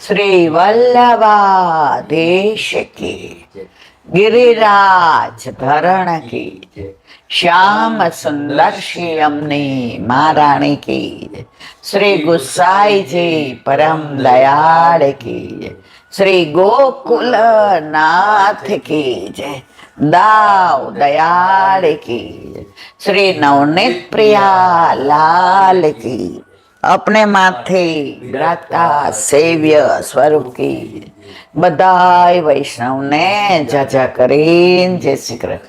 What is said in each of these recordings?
श्री वल्लभाधीश की गिरिराज धरण की श्याम सुंदर श्री अमनी महारानी की श्री गुसाई जी परम दयाल की श्री गोकुल नाथ की जय दाव दयाल की श्री नवनीत प्रिया लाल की अपने माथे ग्राता सेव्य स्वरूप की बधाई वैष्णव ने जजा करीन जय श्री कृष्ण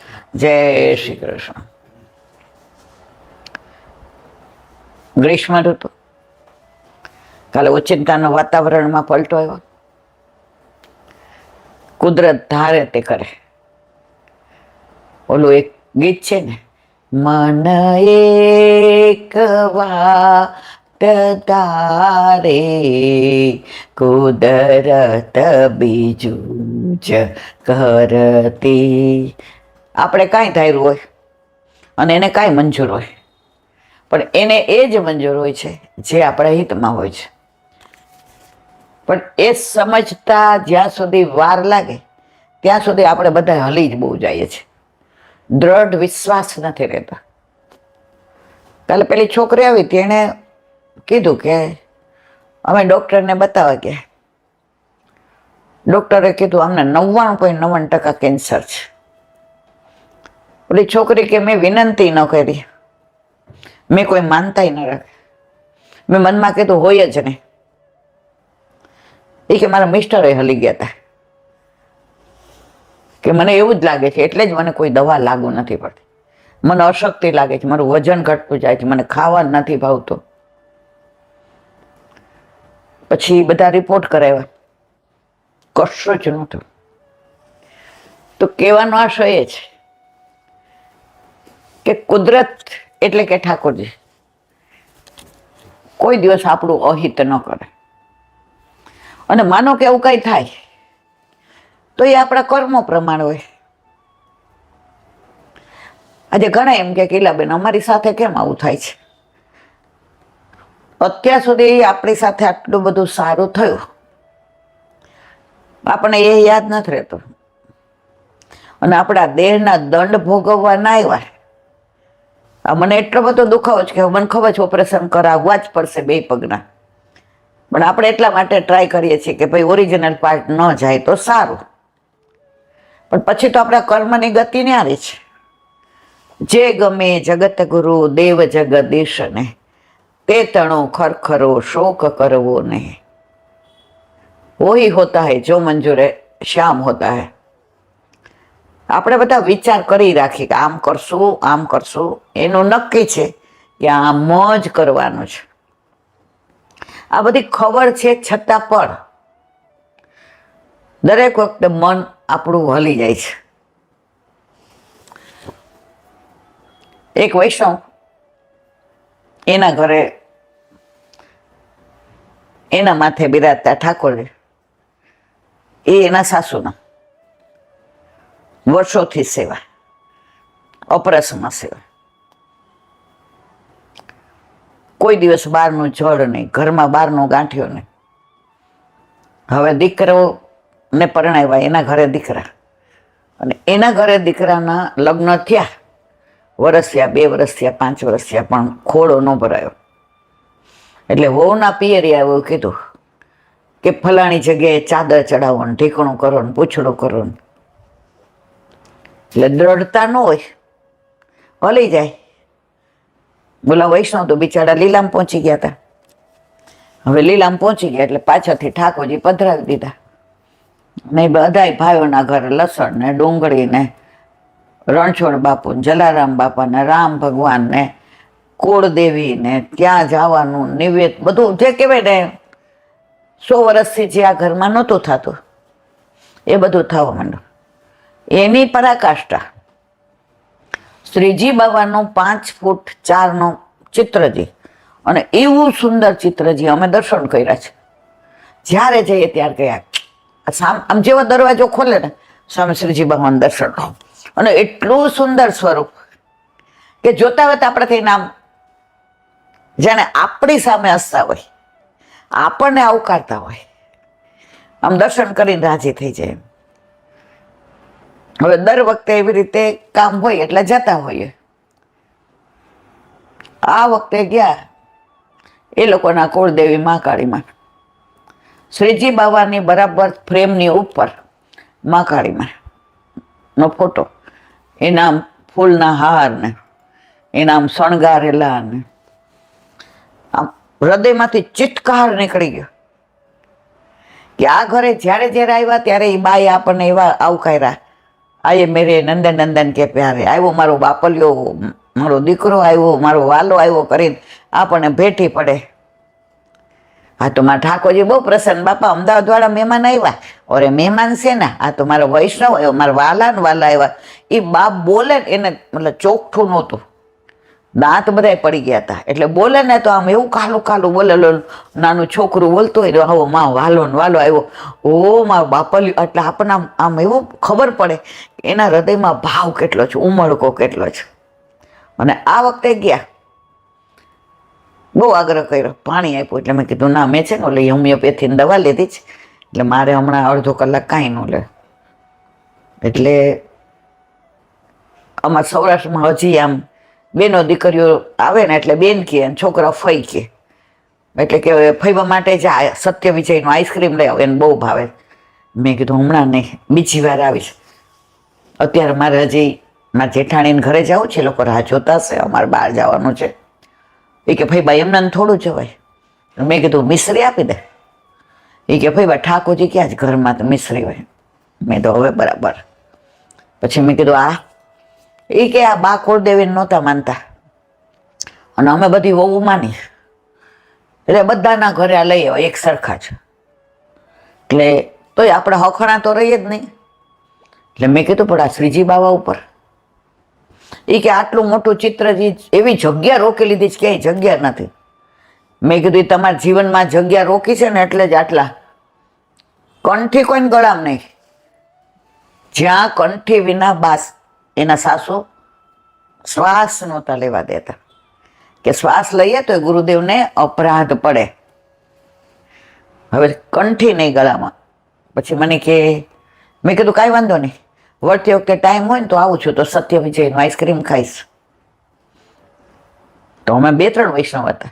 जय श्री कृष्ण। ग्रीष्म ऋतु काले ओचिंताना वातावरणमां पलटो आव्यो। कुदरत धारे ते करे। ओલું એક ગીત છે ને, મન એક વાત ધારે કુદરત બીજું જ કરતી। આપણે કાંઈ ધાર્યું હોય અને એને કાંઈ મંજૂર હોય, પણ એને એ જ મંજૂર હોય છે જે આપણા હિતમાં હોય છે। પણ એ સમજતા જ્યાં સુધી વાર લાગે ત્યાં સુધી આપણે બધા હલી જ બહુ જઈએ છીએ, દ્રઢ વિશ્વાસ નથી રહેતા। કાલે પેલી છોકરી આવી તેણે કીધું કે અમે ડૉક્ટરને બતાવવા ગયા, ડૉક્ટરે કીધું અમને 99.99% કેન્સર છે। પેલી છોકરી કે મેં વિનંતી ન કરી, મેં કોઈ માનતાય ન રાખી, મેં મનમાં કીધું હોય જ નહીં। એ કે મારા મિસ્ટરે હલી ગયા હતા કે મને એવું જ લાગે છે એટલે જ મને કોઈ દવા લાગુ નથી પડતી, મને અશક્તિ લાગે છે, મારું વજન ઘટતું જાય છે, મને ખાવા નથી ભાવતું। પછી બધા રિપોર્ટ કરાવ્યા, કશું જ નહોતું। તો કહેવાનો આશય એ છે કે કુદરત એટલે કે ઠાકોરજી કોઈ દિવસ આપણું અહિત ન કરે। અને માનો કે એવું કઈ થાય તો એ આપણા કર્મો પ્રમાણે હોય। આજે ઘણા એમ કે કીલાબેન અમારી સાથે કેમ આવું થાય છે? અત્યાર સુધી આપણી સાથે આટલું બધું સારું થયું, આપણને એ યાદ નથી રહેતું, અને આપણા દેહના દંડ ભોગવવા ના આવ્યા। આ મને એટલો બધો દુખાવો છે કે મને ખબર છે ઓપરેશન કરાવવા જ પડશે 2 પગના, પણ આપણે એટલા માટે ટ્રાય કરીએ છીએ કે ભાઈ ઓરિજિનલ પાર્ટ ન જાય તો સારું। પણ પછી તો આપણા કર્મની ગતિ ન્યારી છે। જે ગમે જગત ગુરુ દેવ જગદીશ ને, તે તણો ખરખરો શોક કરવો નહીં। વહી હોતા હૈ જો મંજૂર શ્યામ હોતા હૈ। આપણે બધા વિચાર કરી રાખીએ કે આમ કરશું આમ કરશું, એનું નક્કી છે કે આમ જ કરવાનું છે। આ બધી ખબર છે છતાં પણ દરેક વખતે મન આપણું હલી જાય છે। એક વૈષ્ણવ એના ઘરે એના માથે બિરાજતા ઠાકોરજી, એ એના સાસુના વર્ષોથી સેવા, અપરસમાં સેવા, કોઈ દિવસ બહારનું જળ નહીં, ઘરમાં બહારનો ગાંઠિયો નહીં। હવે દીકરોને પરણાવ્યા, એના ઘરે દીકરા, અને એના ઘરે દીકરાના લગ્ન થયા, વર્ષ થયા, 2 વર્ષ થયા, 5 વર્ષ થયા, પણ ખોડો ન ભરાયો। એટલે વહુના પિયરી આવ્યું, કીધું કે ફલાણી જગ્યાએ ચાદર ચડાવો ને ઢીકણું કરો ને પૂછડું કરો ને। એટલે દ્રઢતા ન હોય, હલી જાય। બોલા વૈષ્ણવ તો બિચારા લીલામ પહોંચી ગયા હતા। હવે લીલામ પહોંચી ગયા એટલે પાછળથી ઠાકોરજી પધરાવી દીધા, ને બધાય ભાઈઓના ઘરે લસણ ને ડુંગળી ને રણછોડ બાપુ ને જલારામ બાપા ને રામ ભગવાન ને કુળદેવી ને ત્યાં જવાનું નિવેદ બધું જે કહેવાય ને 100 વર્ષથી જે આ ઘરમાં નહોતું થતું એ બધું થવા માંડ્યું। એની પરાકાષ્ઠા શ્રીજી બાબાનું 5 ફૂટ 4 ચિત્રજી, અને એવું સુંદર ચિત્રજી અમે દર્શન કર્યા છે। જ્યારે જઈએ ત્યારે ગયા આમ જેવો દરવાજો ખોલે ને સામે શ્રીજી બાબાનું દર્શન, અને એટલું સુંદર સ્વરૂપ કે જોતા હોય તો આપણાથી નામ જાણે આપણી સામે હસતા હોય, આપણને આવકારતા હોય। આમ દર્શન કરીને રાજી થઈ જાય. હવે દર વખતે એવી રીતે કામ હોય એટલે જતા હોઈએ. આ વખતે ગયા એ લોકોના કુળદેવી મહાકાળીમાં. શ્રીજી બાવાની બરાબર ફ્રેમની ઉપર મહાકાળીમાં નો ફોટો, એના ફૂલના હાર ને એના આમ શણગારેલા ને આમ હૃદયમાંથી ચિત્કાર નીકળી ગયો કે આ ઘરે જ્યારે જ્યારે આવ્યા ત્યારે એ બાઈ આપણને એવા આવકાર્યા. આયે મેરે નંદન નંદન કે પ્યારે, આવ્યો મારો બાપલિયો, મારો દીકરો આવ્યો, મારો વાલો આવ્યો કરીને આપણને ભેટી પડે. હા તો મારા ઠાકોરજી બહુ પ્રસન્ન, બાપા અમદાવાદ વાળા મહેમાન આવ્યા. અરે મહેમાન છે ને, આ તો મારો વૈષ્ણવ આવ્યો, મારા વાલા ને વાલા આવ્યા. એ બાપ બોલે ને એને મતલબ ચોખ્ઠું નહોતું, દાંત બધા પડી ગયા હતા. એટલે બોલે ને તો આમ એવું કાલું કાલું બોલે, નાનું છોકરું બોલતું હોય, આવો માં વાલો ને વાલો આવ્યો, ઓ મારો બાપલ્યું. એટલે આપણને આમ એવું ખબર પડે એના હૃદયમાં ભાવ કેટલો છે, ઉમળકો કેટલો છે. અને આ વખતે ગયા, બહુ આગ્રહ કર્યો, પાણી આપ્યું. એટલે મેં કીધું ના, મેં છે ને ઓલી હોમિયોપેથીની દવા લીધી જ, એટલે મારે હમણાં અડધો કલાક કાંઈ ન લે. એટલે અમારા સૌરાષ્ટ્રમાં હજી આમ બેનો દીકરીઓ આવે ને એટલે બેન કહે, છોકરા ફઈ કહે. એટલે કે ફઈવા માટે જાય, સત્ય વિજયનું આઈસ્ક્રીમ લઈ આવે, એને બહુ ભાવે. મેં કીધું હમણાં નહીં, બીજી વાર આવીશ. અત્યારે મારે હજી મારા જેઠાણીને ઘરે જવું છે, લોકો રાહ જોતા હશે, અમારે બહાર જવાનું છે. એ કે ભાઈ એમને થોડું જવાય. મેં કીધું મિશ્રી આપી દે. એ કે ભાઈ ઠાકોરજી ક્યાં જ ઘરમાં તો મિશ્રી હોય. મેં તો હવે બરાબર. પછી મેં કીધું આ, એ કે આ બા કુળદેવીને નહોતા માનતા અને અમે બધી વહુ માની, એટલે બધાના ઘરે આ લઈ આવ્યા એક સરખા જ. એટલે તોય આપણે હખણા તો રહીએ જ નહીં. એટલે મેં કીધું પણ આ શ્રીજી બાવા ઉપર, એ કે આટલું મોટું ચિત્રજી, એવી જગ્યા રોકી લીધી છે, ક્યાંય જગ્યા નથી. મેં કીધું એ તમારા જીવનમાં જગ્યા રોકી છે ને એટલે જ આટલા. કંઠી કોઈને ગળામ નહીં. જ્યાં કંઠી વિના બાસ, એના સાસુ શ્વાસ નહોતા લેવા દેતા, કે શ્વાસ લઈએ તો ગુરુદેવને અપરાધ પડે. હવે કંઠી નહીં ગળામાં. પછી મને કે, મેં કીધું કાંઈ વાંધો નહીં, વળતી વખતે ટાઈમ હોય ને તો આવું છું, તો સત્ય વિજયનું આઈસ્ક્રીમ ખાઈશ. તો અમે 2-3 વૈષ્ણવ હતા.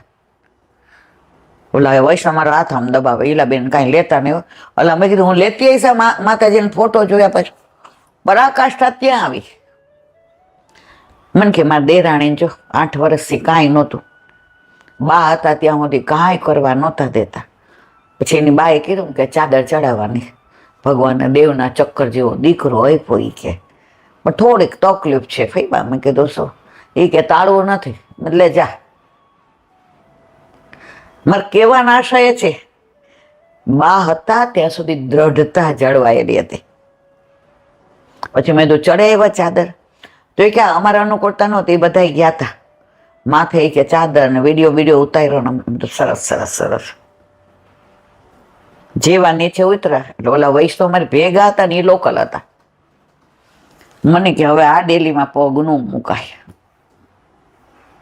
ઓલા વૈષ્ણવ મારો હાથ આમ દબાવે, ઈલા બેન કાંઈ લેતા નહીં. ઓલા મેં કીધું હું લેતી આવીશ. માતાજીનો ફોટો જોયા પછી પરાકાષ્ઠા ત્યાં આવી. મને કે મારા દેરાણી જો 8 વર્ષથી કાંઈ નહોતું, બા હતા ત્યાં સુધી કાંઈ કરવા નહોતા દેતા. પછી એની બાએ કીધું કે ચાદર ચડાવવાની, ભગવાનના દેવના ચક્કર જેવો દીકરો આપ્યો. એ કે પણ થોડીક તકલીફ છે ફઈબા. મેં કીધું શું? એ કે તાળવું નથી, એટલે જા. મારે કહેવાના આશા એ છે, બા હતા ત્યાં સુધી દ્રઢતા જળવાયેલી હતી. પછી મેં તો ચડાવ્યા ચાદર, તો એ કે અમારા અનુકૂળતા નહોતી, એ બધા ગયા હતા માથે. એ કે ચાદર ને વિડીયો ઉતાર્યો ને, સરસ સરસ સરસ. જેવા નીચે ઉતરા એટલે ઓલા વૈષ્ણવ મારી ભેગા હતા ને, એ લોકલ હતા. મને કે હવે આ ડેલીમાં પગ નું મુકાય.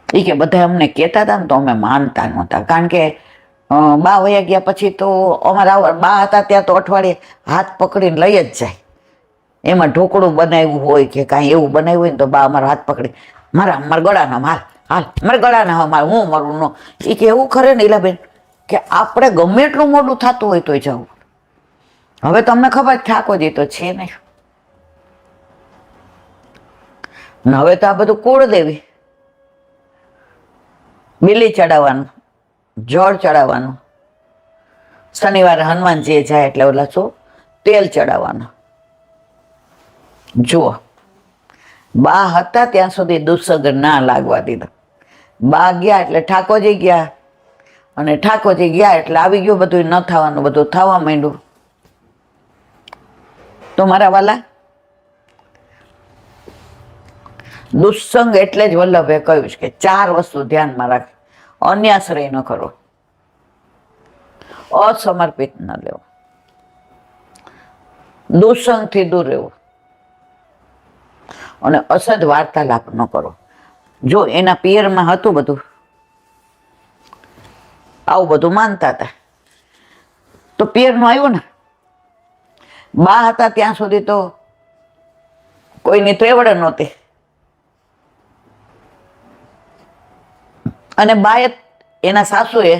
એ કે બધા અમને કહેતા હતા ને તો અમે માનતા નહોતા, કારણ કે બા વયા ગયા પછી તો અમારા બા હતા ત્યાં તો અઠવાડિયે હાથ પકડીને લઈ જ જાય. એમાં ઢોકળું બનાવ્યું હોય કે કાંઈ એવું બનાવ્યું હોય ને તો બા અમારા હાથ પકડી, મારા ગળાના હાલ હાલ, મારા ગળાના મારે હું મારું નો. એ કે એવું ખરે ને ઈલાબેન, કે આપણે ગમે એટલું મોડું થતું હોય તોય જવું. હવે તમને ખબર ઠાકોરજી તો છે નહીં. હવે તો આ બધું કુળદેવી, બીલી ચડાવવાનું, જળ ચડાવવાનું, શનિવારે હનુમાનજી જાય એટલે ઓલા શું તેલ ચડાવવાનું. જુઓ, બા હતા ત્યાં સુધી દુસ્સગ ના લાગવા દીધા. બા ગયા એટલે ઠાકોરજી ગયા, અને ઠાકોરજી ગયા એટલે આવી ગયું બધું ન થવાનું, બધું થવા માંડ્યું. તો મારા વાલા, દુસ્સંગ એટલે જ વલ્લભે કહ્યું છે કે 4 વસ્તુ ધ્યાનમાં રાખે. અન્યાશ્રય ન કરો, અસમર્પિત ન લેવો, દુસ્સંગથી દૂર રહેવું, અને અસદ વાર્તાલાપ ન કરો. જો એના પિયરમાં હતું બધું, આવું બધું માનતા હતા, તો પિયરનું આવ્યું ને બા હતા ત્યાં સુધી તો કોઈની ત્રેવડ નહોતી, અને બાએ એના સાસુએ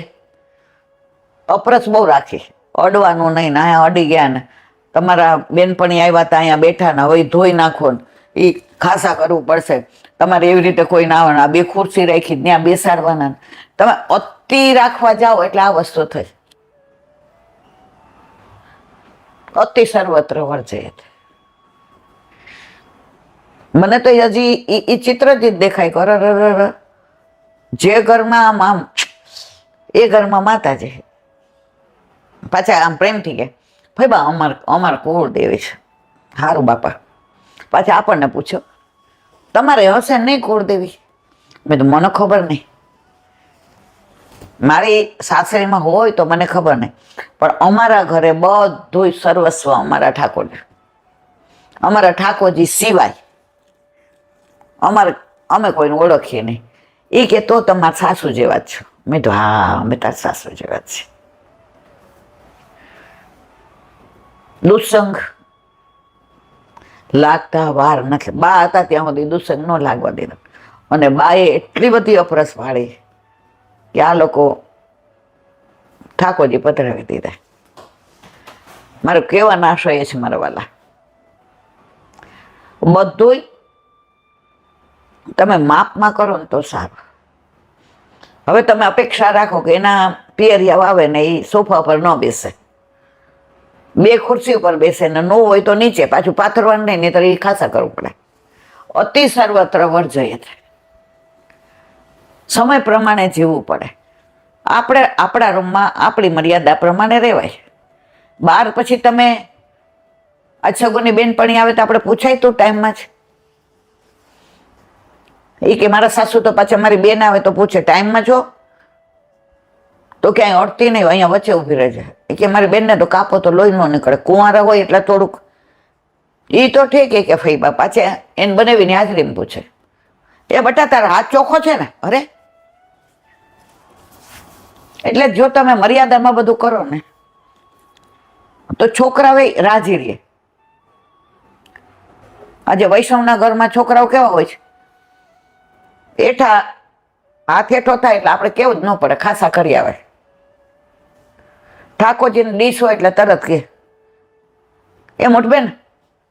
અપરસ બહુ રાખી, અડવાનું નહીં ને, અહીંયા અડી ગયા ને તમારા બેનપણી આવ્યા હતા અહીંયા બેઠા ને હવે ધોઈ નાખો ને એ ખાસા કરવું પડશે, તમારે એવી રીતે કોઈ ના આવે, આ બે ખુરશી રાખી ત્યાં બેસાડવાના, તમે અતિ રાખવા જાઓ એટલે આ વસ્તુ થઈ. અતિ સર્વત્ર વર્જયત. મને તો હજી એ ચિત્ર જ દેખાય કર, જે ઘરમાં આમ આમ એ ઘરમાં માતાજી પાછા આમ પ્રેમથી કે ભાઈ બા અમાર કુળદેવી છે. સારું બાપા. પાછા આપણને પૂછ્યો તમારે હશે નહીં કુળદેવી? મેં તો મને ખબર નહીં, મારી સાસરીમાં હોય તો મને ખબર નહીં, પણ અમારા ઘરે બધું સર્વસ્વ અમારા ઠાકોરજી, અમારા ઠાકોરજી સિવાય અમે કોઈને ઓળખીએ નહીં. એ કે તો તમારા સાસુ જેવા જ છો. મેં તો હા અમે તાર સાસુ જેવા જ છે. દુસંગ લાગતા વાર નથી. બા હતા ત્યાં સુધી દુસંગ ન લાગવા દીધો, અને બાએ એટલી બધી અપરસ પાડી કે આ લોકો ઠાકોરજી પધરાવી દીધા. મારો કહેવાનો આશય એ છે મારા વાલા, બધું તમે માપમાં કરો ને તો સારું. હવે તમે અપેક્ષા રાખો કે એના પિયરિયા આવે ને એ સોફા પર ન બેસે, બે ખુરશી ઉપર બેસે ને, ન હોય તો નીચે, પાછું પાથરવાનું નહીં, નહીં તો એ ખાસા કરવું પડે. અતિ સર્વત્ર વર્જયત. સમય પ્રમાણે જીવવું પડે. આપણે આપણા રૂમમાં આપણી મર્યાદા પ્રમાણે રહેવાય. બહાર પછી તમે અચ્છગુની બેનપણી આવે તો આપણે પૂછાય તું ટાઈમમાં જ? એ કે મારા સાસુ તો પાછા મારી બેન આવે તો પૂછે ટાઈમમાં છો? તો ક્યાંય અડતી નહીં, અહીંયા વચ્ચે ઊભી રહે છે. એ કે મારી બેનને તો કાપો તો લોહી ન નીકળે, કુંવારા હોય એટલે થોડુંક. એ તો ઠીક કે ફઈ બા પાછા એને બનાવીને હાજરીમાં પૂછે એ બટા તારા હાથ ચોખ્ખો છે ને? અરે એટલે જો તમે મર્યાદામાં બધું કરો ને તો છોકરાઓ રાજી રહે. આજે વૈષ્ણવના ઘરમાં છોકરાઓ કેવા હોય છે, એઠા હાથ હેઠો થાય એટલે આપણે કેવું જ ન પડે, ખાસા કરી આવે. ઠાકોરજીની ડીશ હોય એટલે તરત કે એ મોટબેન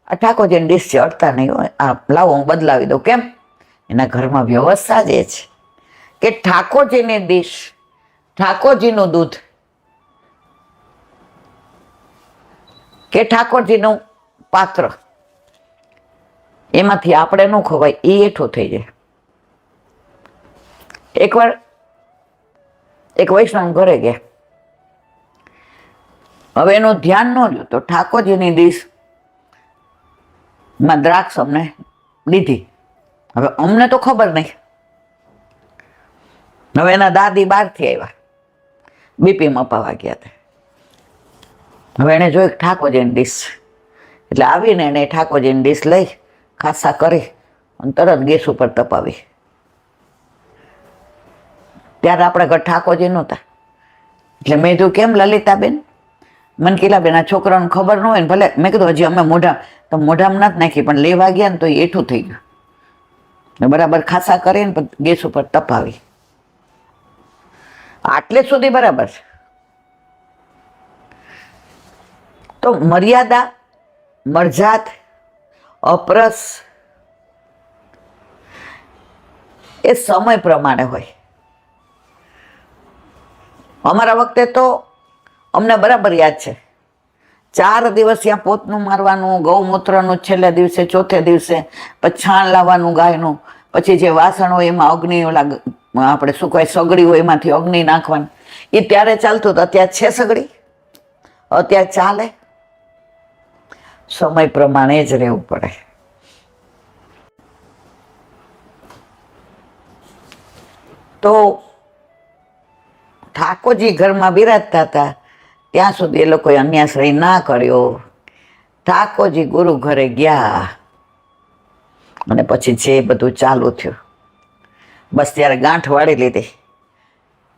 આ ઠાકોરજીની ડીશ છે, અડતા નહીં હોય, આ લાવો હું બદલાવી દઉં. કેમ? એના ઘરમાં વ્યવસ્થા જ એ છે કે ઠાકોરજીની ડીશ, ઠાકોરજીનું દૂધ કે ઠાકોરજીનું પાત્ર, એમાંથી આપણે ન ખવાય, એ હેઠું થઈ જાય. એકવાર એક વૈષ્ણવ ઘરે ગયા, હવે એનું ધ્યાન ન રહ્યું તો ઠાકોરજીની ડીશ માં દ્રાક્ષ અમને દીધી. હવે અમને તો ખબર નહીં. હવે એના દાદી બહારથી આવ્યા, બીપી મપાવા ગયા હતા. હવે એને જોઈ ઠાકોરજીની ડીશ, એટલે આવીને એને ઠાકોરજીની ડીશ લઈ ખાસા કરી અને તરત ગેસ ઉપર તપાવી. ત્યારે આપણા ઘર ઠાકોરજી નહોતા, એટલે મેં કીધું કેમ લલિતાબેન? મને કીલાબેન આ છોકરાને ખબર ન હોય ને, ભલે મેં કીધું હજી અમે મોઢામાં નથી નાખી, પણ લેવા ગયા ને તો એ એઠું થઈ ગયું. બરાબર ખાસા કરીને ગેસ ઉપર તપાવી. આટલે સુધી બરાબર છે. તો મર્યાદા, મરજાત, અપરસ એ સમય પ્રમાણે હોય. અમારા વખતે તો અમને બરાબર યાદ છે, 4 દિવસ ત્યાં પોતનું મારવાનું, ગૌમૂત્રનું છેલ્લા દિવસે, ચોથે દિવસે, પછી છાણ લાવવાનું ગાયનું, પછી જે વાસણ હોય એમાં અગ્નિ, ઓલા આપણે શું કહેવાય સગડી હોય એમાંથી અગ્નિ નાખવાનું. એ ત્યારે ચાલતું હતું. અત્યારે છે સગડી? અત્યારે ચાલે? સમય પ્રમાણે જ રહેવું પડે. તો ઠાકોરજી ઘરમાં બિરાજતા હતા ત્યાં સુધી એ લોકોએ અન્યાશ્રય ના કર્યો. ઠાકોરજી ગુરુ ઘરે ગયા અને પછી જે બધું ચાલુ થયું, બસ ત્યારે ગાંઠ વાળી લીધી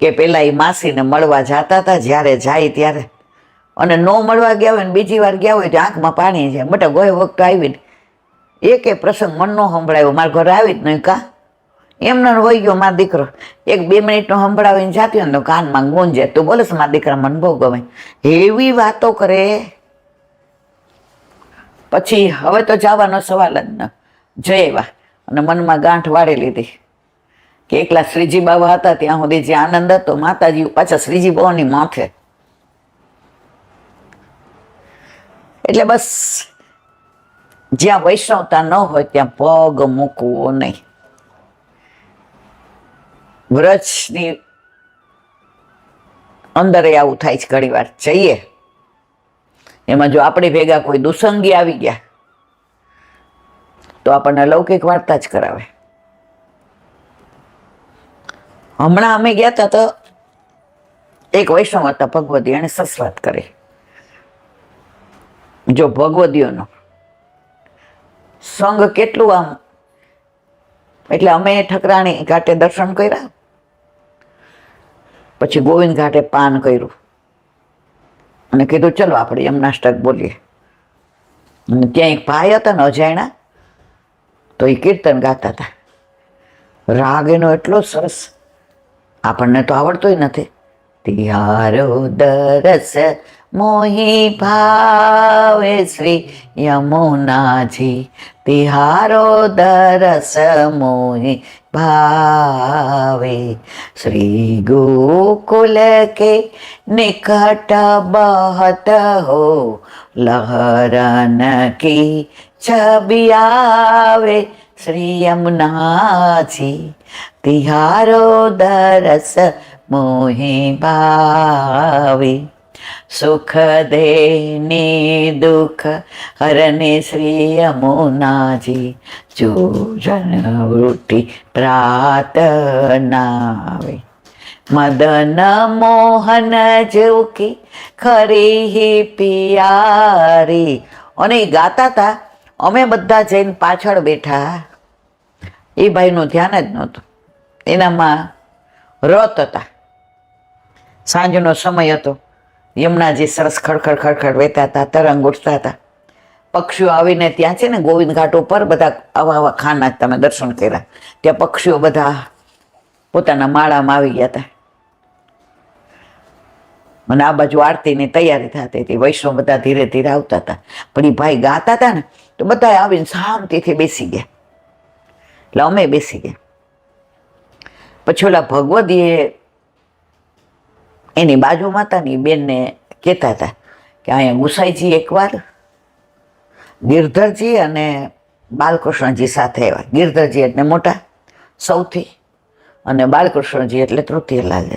કે પેલા એ માસીને મળવા જતા હતા, જ્યારે જાય ત્યારે અને ન મળવા ગયા હોય ને બીજી વાર ગયા હોય તો આંખમાં પાણી જાય. બટા ગયો વખત આવીને એકે પ્રસંગ મન નો સંભળાયો, મારા ઘરે આવી જ નહીં. કા એમને વહી ગયો મારો દીકરો, 1-2 મિનિટનો સંભળાવીને જાતી હોય ને તો કાનમાં ગુંજે, તું બોલે મારા દીકરા મને બહુ ગમે, એવી વાતો કરે. પછી હવે તો જવાનો સવાલ જ ન, જયેવા અને મનમાં ગાંઠ વાળી લીધી કે એકલા શ્રીજી બાબા હતા ત્યાં સુધી જે આનંદ હતો, માતાજી પાછા શ્રીજી બાબાની માથે. એટલે બસ જ્યાં વૈષ્ણવતા ન હોય ત્યાં પગ મૂકવો નહીં. વ્રજની અંદર આવું થાય છે ઘણી વાર, જઈએ એમાં જો આપણી ભેગા કોઈ દુસંગી આવી ગયા તો આપણને લૌકિક વાર્તા જ કરાવે. હમણાં અમે ગયા હતા તો એક વૈષ્ણવ હતા ભગવદી, એને સસવાત કરી. જો ભગવદીઓનો સંઘ કેટલું આમ, એટલે અમે ઠકરાણી ઘાટે દર્શન કર્યા, પછી ગોવિંદ ઘાટે પાન કર્યું અને કીધું ચલો આપણે યમનાષ્ટક બોલીએ. અને ત્યાં એક ભાઈ હતા ને અજાયણા, તો એ કીર્તન ગાતા હતા. રાગ એનો એટલો સરસ, આપણને તો આવડતોય નથી. તિહારો દરસ મોહી ભાવે શ્રી યમુનાજી, તિહારો દરસ મોહી ભાવે, શ્રી ગોકુલ કે નિકટ બહત હો, લહરન की छवि आवे, श्री यमुनाजी, तिहारो दरस मोहि भावे, सुख देने दुख हरने श्री यमुनाजी, जो जन वृत्ति प्रार्थनावे, मदन मोहन जो की खरी ही पियारी. અને એ ગાતા હતા, અમે બધા જઈને પાછળ બેઠા. એ ભાઈનું ધ્યાન જ નહોતું, એનામાં રત હતા. સાંજનો સમય હતો, યમુનાજી સરસ ખડખડ ખડખડ વહેતા હતા, તરંગ ઉઠતા હતા. પક્ષીઓ આવીને ત્યાં છે ને ગોવિંદ ઘાટ ઉપર બધા આવા ખાના તમે દર્શન કર્યા, ત્યાં પક્ષીઓ બધા પોતાના માળામાં આવી ગયા હતા. અને આ બાજુ આરતીની તૈયારી થતી હતી, વૈષ્ણવ બધા ધીરે ધીરે આવતા હતા. પણ એ ભાઈ ગાતા હતા ને તો બધા આવીને શાંતિથી બેસી ગયા. એટલે અમે બેસી ગયા. પછી ઓલા ભગવદીએ એની બાજુમાં હતા ને એ બેનને કહેતા હતા કે અહીંયા ગુસાઈજી એકવાર ગિરધરજી અને બાલકૃષ્ણજી સાથે આવ્યા. ગિરધરજી એટલે મોટા સૌથી, અને બાલકૃષ્ણજી એટલે તૃતીયલાલ.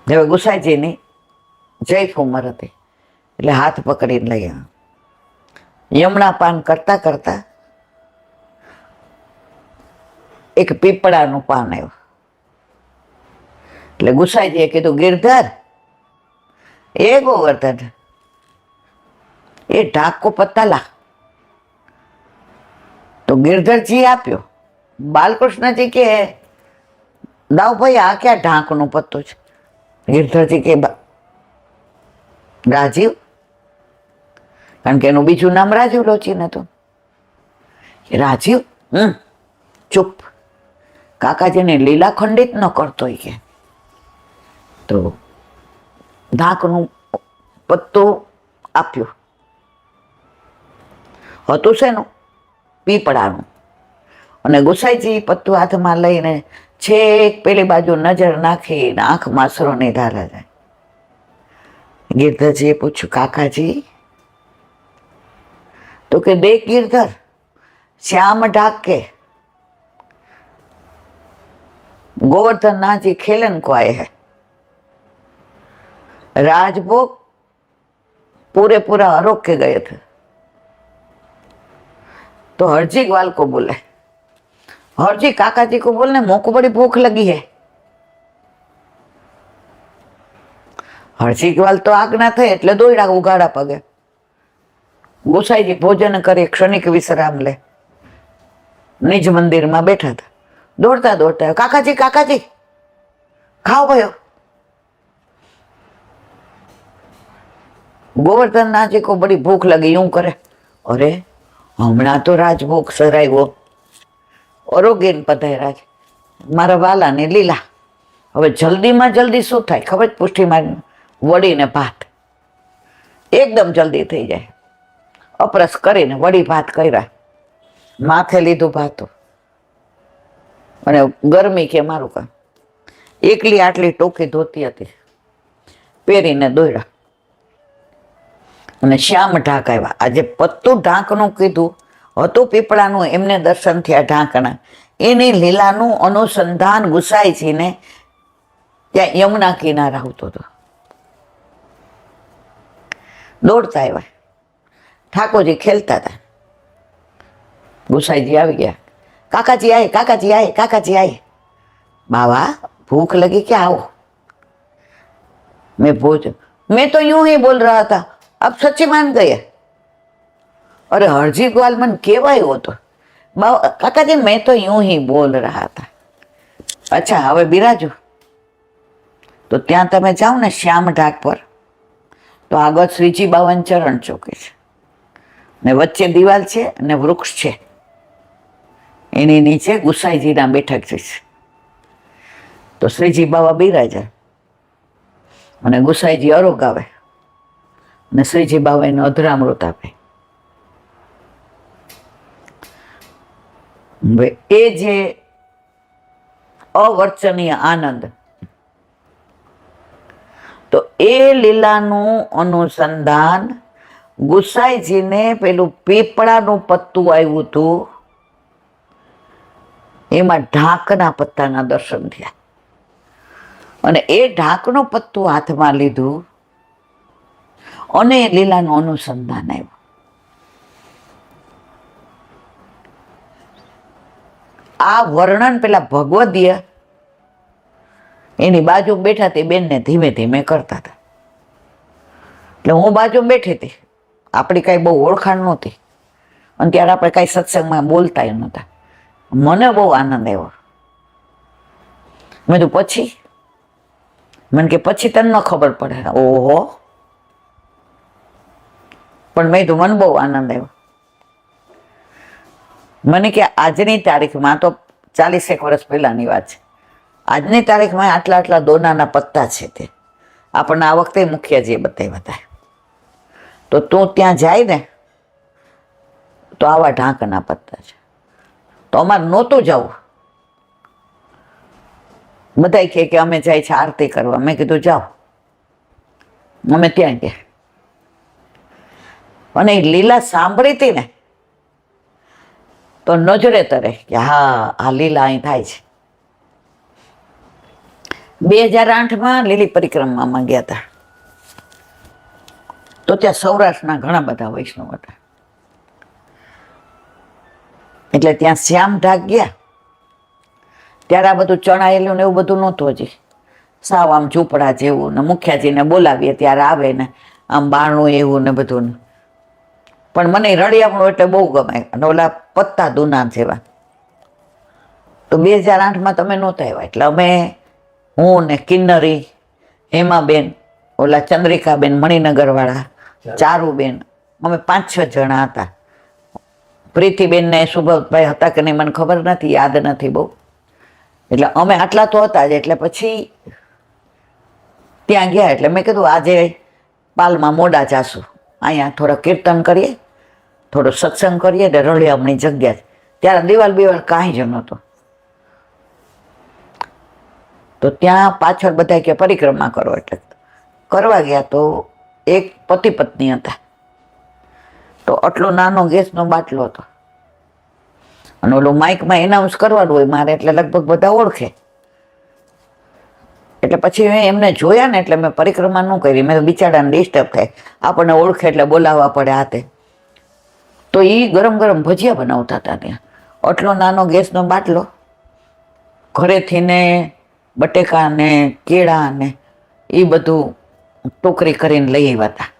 હવે ગુસાઈજીની જૈફ ઉંમર હતી એટલે હાથ પકડીને લઈ આવ્યા. યમુના પાન કરતા કરતા એક પીપળાનું પાન આવ્યું. એટલે ગુસાઈજીએ કીધું, ગિરધર એ ગોવર્ધન એ ઢાકો પતાલા. તો ગિરધરજી આપ્યો. બાલકૃષ્ણજી કે દાવ ભાઈ આ ક્યાં ઢાંકનું પત્તું છે? ગિરધરજી કે રાજીવ, કારણ કે એનું બીજું નામ રાજીવ લોચીન હતું. રાજીવ, ચૂપ, કાકાજીને લીલા ખંડિત ન કરતો કે. તો ઢાંકનું પત્તું આપ્યું. હતું શેનું? પીપળાનું. અને ગુસાઈજી પત્તું હાથમાં લઈને છેક પેલી બાજુ નજર નાખીને આંખમાં અશ્રુની ધારા જાય. ગિરધરજીએ પૂછ્યું, કાકાજી? તો કે દેખ ગિરધર, શ્યામ ઢાક के गोवर्धन नाथ जी खेलन को आए हैं. राजभोग पूरे पूरा आरोप के गए थे. तो हरजी ग्वाल को बोले, हरजी काका जी को बोलने मोह को बड़ी भूख लगी है. હરજી ગ્વાલ તો આજ્ઞા થઈ એટલે દોડ્યા ઉઘાડા પગે. ગોસાઈજી ભોજન કરી ક્ષણિક વિશ્રામ લે, નિજ મંદિરમાં બેઠા હતા. દોડતા દોડતા, કાકાજી કાકાજી ખાઓ ભયો. गोवर्धननाथ जी को बड़ी भूख लगी, यूं करे, अरे हमणा तो राजभोग सरायो, ઓરોગેન પધાર્યા છે, મારા વાલા ને લીલા. હવે જલ્દીમાં જલ્દી શું થાય ખબર? પુષ્ટિમાં વડી ને ભાત એકદમ જલ્દી થઈ જાય. અપરસ કરીને વડી ભાત કર્યા, માથે લીધું ભાતું, અને ગરમી કે મારું કામ, એકલી આટલી ટોકી ધોતી હતી પહેરીને દોડ્યા, અને શ્યામ ઢાક આવ્યા. આજે પત્તું ઢાંકનું કીધું હતું પીપળાનું, એમને દર્શન થયા ઢાંકણા. એની લીલાનું અનુસંધાન ગુસાઈજીને ત્યાં યમુના કિનારે આવતો હતો. દોડતા આવ્યા, ઠાકોરજી ખેલતા હતા. ગુસાઈજી આવી ગયા, કાકાજી આए, કાકાજી आए, काकाजी आए. बाबा भूख लगी क्या? आओ. मैं तो यूं ही बोल रहा था, अब सच्ची मान गए. अरे हरजी ग्वाल मन केवायो હતો. बाबा काकाजी मैं तो यूं ही बोल रहा था. अच्छा હવે બિરાજો. તો ત્યાં તમે જાઓ ને શ્યામ ઢાક પર, તો આગળ શ્રીજી બાવન ચરણ ચોકે છે, ને વચ્ચે દિવાલ છે અને વૃક્ષ છે, એની નીચે ગુસાઈજીના બેઠક છે. તો શ્રીજી બાવા બિરાજા અને ગુસાઈજી અરોગ આવે, અને શ્રીજી બાવા એને અધરામૃત આપે. એ જે અવર્ચનીય આનંદ, તો એ લીલાનું અનુસંધાન ગુસાઈજીને પેલું પીપળાનું પત્તું આવ્યું હતું, એમાં ઢાંકના પત્તાના દર્શન થયા, અને એ ઢાંકનું પત્તું હાથમાં લીધું અને લીલાનું અનુસંધાન આવ્યું. આ વર્ણન પેલા ભગવદીય એની બાજુ બેઠા તે બેનને ધીમે ધીમે કરતા હતા. એટલે હું બાજુ બેઠી હતી, આપણી કાંઈ બહુ ઓળખાણ નહોતી, અને ત્યારે આપણે કાંઈ સત્સંગમાં બોલતા નહોતા. મને બહુ આનંદ આવ્યો. મેં તો પછી મને કે પછી તને ન ખબર પડે. ઓહો, પણ મેં તો મને બહુ આનંદ આવ્યો. મને કે આજની તારીખમાં, તો 40 વર્ષ પહેલાની વાત છે, આજની તારીખમાં આટલા આટલા દોનાના પત્તા છે, તે આપણને આ વખતે મુખિયાજીએ બતાવ્યા. તો તું ત્યાં જાય ને તો આવા ઢાંકના પત્તા છે. તો અમારે નહોતું જવું. બધા કે અમે જાય છે આરતી કરવા. મેં કીધું જાઓ. અમે ત્યાં ગયા, અને લીલા સાંભળી હતી ને તો નજરે તરે કે હા, આ લીલા અહીં થાય છે. 2008માં લીલી પરિક્રમામાં ગયા હતા, તો ત્યાં સૌરાષ્ટ્રના ઘણા બધા વૈષ્ણવ હતા. એટલે ત્યાં શ્યામ ઢાક ગયા ત્યારે આ બધું ચણાયેલું ને એવું બધું નહોતું હજી, સાવ આમ ઝૂંપડા જેવું, ને મુખિયાજીને બોલાવીએ ત્યારે આવે ને આમ બારણું એવું ને બધું. પણ મને રળિયામણું એટલે બહુ ગમે, અને ઓલા પત્તા દૂના જેવા. તો 2008માં તમે નહોતા આવ્યા, એટલે અમે, હું ને કિન્નરી, હેમાબેન, ઓલા ચંદ્રિકાબેન મણિનગરવાળા, ચારુબેન, અમે 5-6 જણા હતા. પ્રીતિબેન ને સુભભાઈ હતા કે નહીં મને ખબર નથી, યાદ નથી બહુ. એટલે અમે આટલા તો હતા જ. એટલે પછી ત્યાં ગયા, એટલે મેં કીધું આજે પાલમાં મોડા જાશું, અહીંયા થોડા કીર્તન કરીએ, થોડો સત્સંગ કરીએ, ને રળિયામણી જગ્યા છે. ત્યારે દિવાલ બિવાલ કાંઈ જ નહોતો. તો ત્યાં પાછળ બધા કે પરિક્રમા કરો, એટલે કરવા ગયા. તો એક પતિ પત્ની હતા, તો આટલો નાનો ગેસનો બાટલો હતો, અને ઓલું માઇકમાં એનાઉન્સ કરવાનું હોય મારે, એટલે લગભગ બધા ઓળખે. એટલે પછી મેં એમને જોયા ને, એટલે મેં પરિક્રમા ન કરી. મેં બિચારાને ડિસ્ટર્બ થાય, આપણને ઓળખે એટલે બોલાવવા પડે હાથે. તો એ ગરમ ગરમ ભજીયા બનાવતા હતા ત્યાં. આટલો નાનો ગેસનો બાટલો, ઘરેથી ને બટેકા ને કેળા ને એ બધું ટોકરી કરીને લઈ આવ્યા હતા,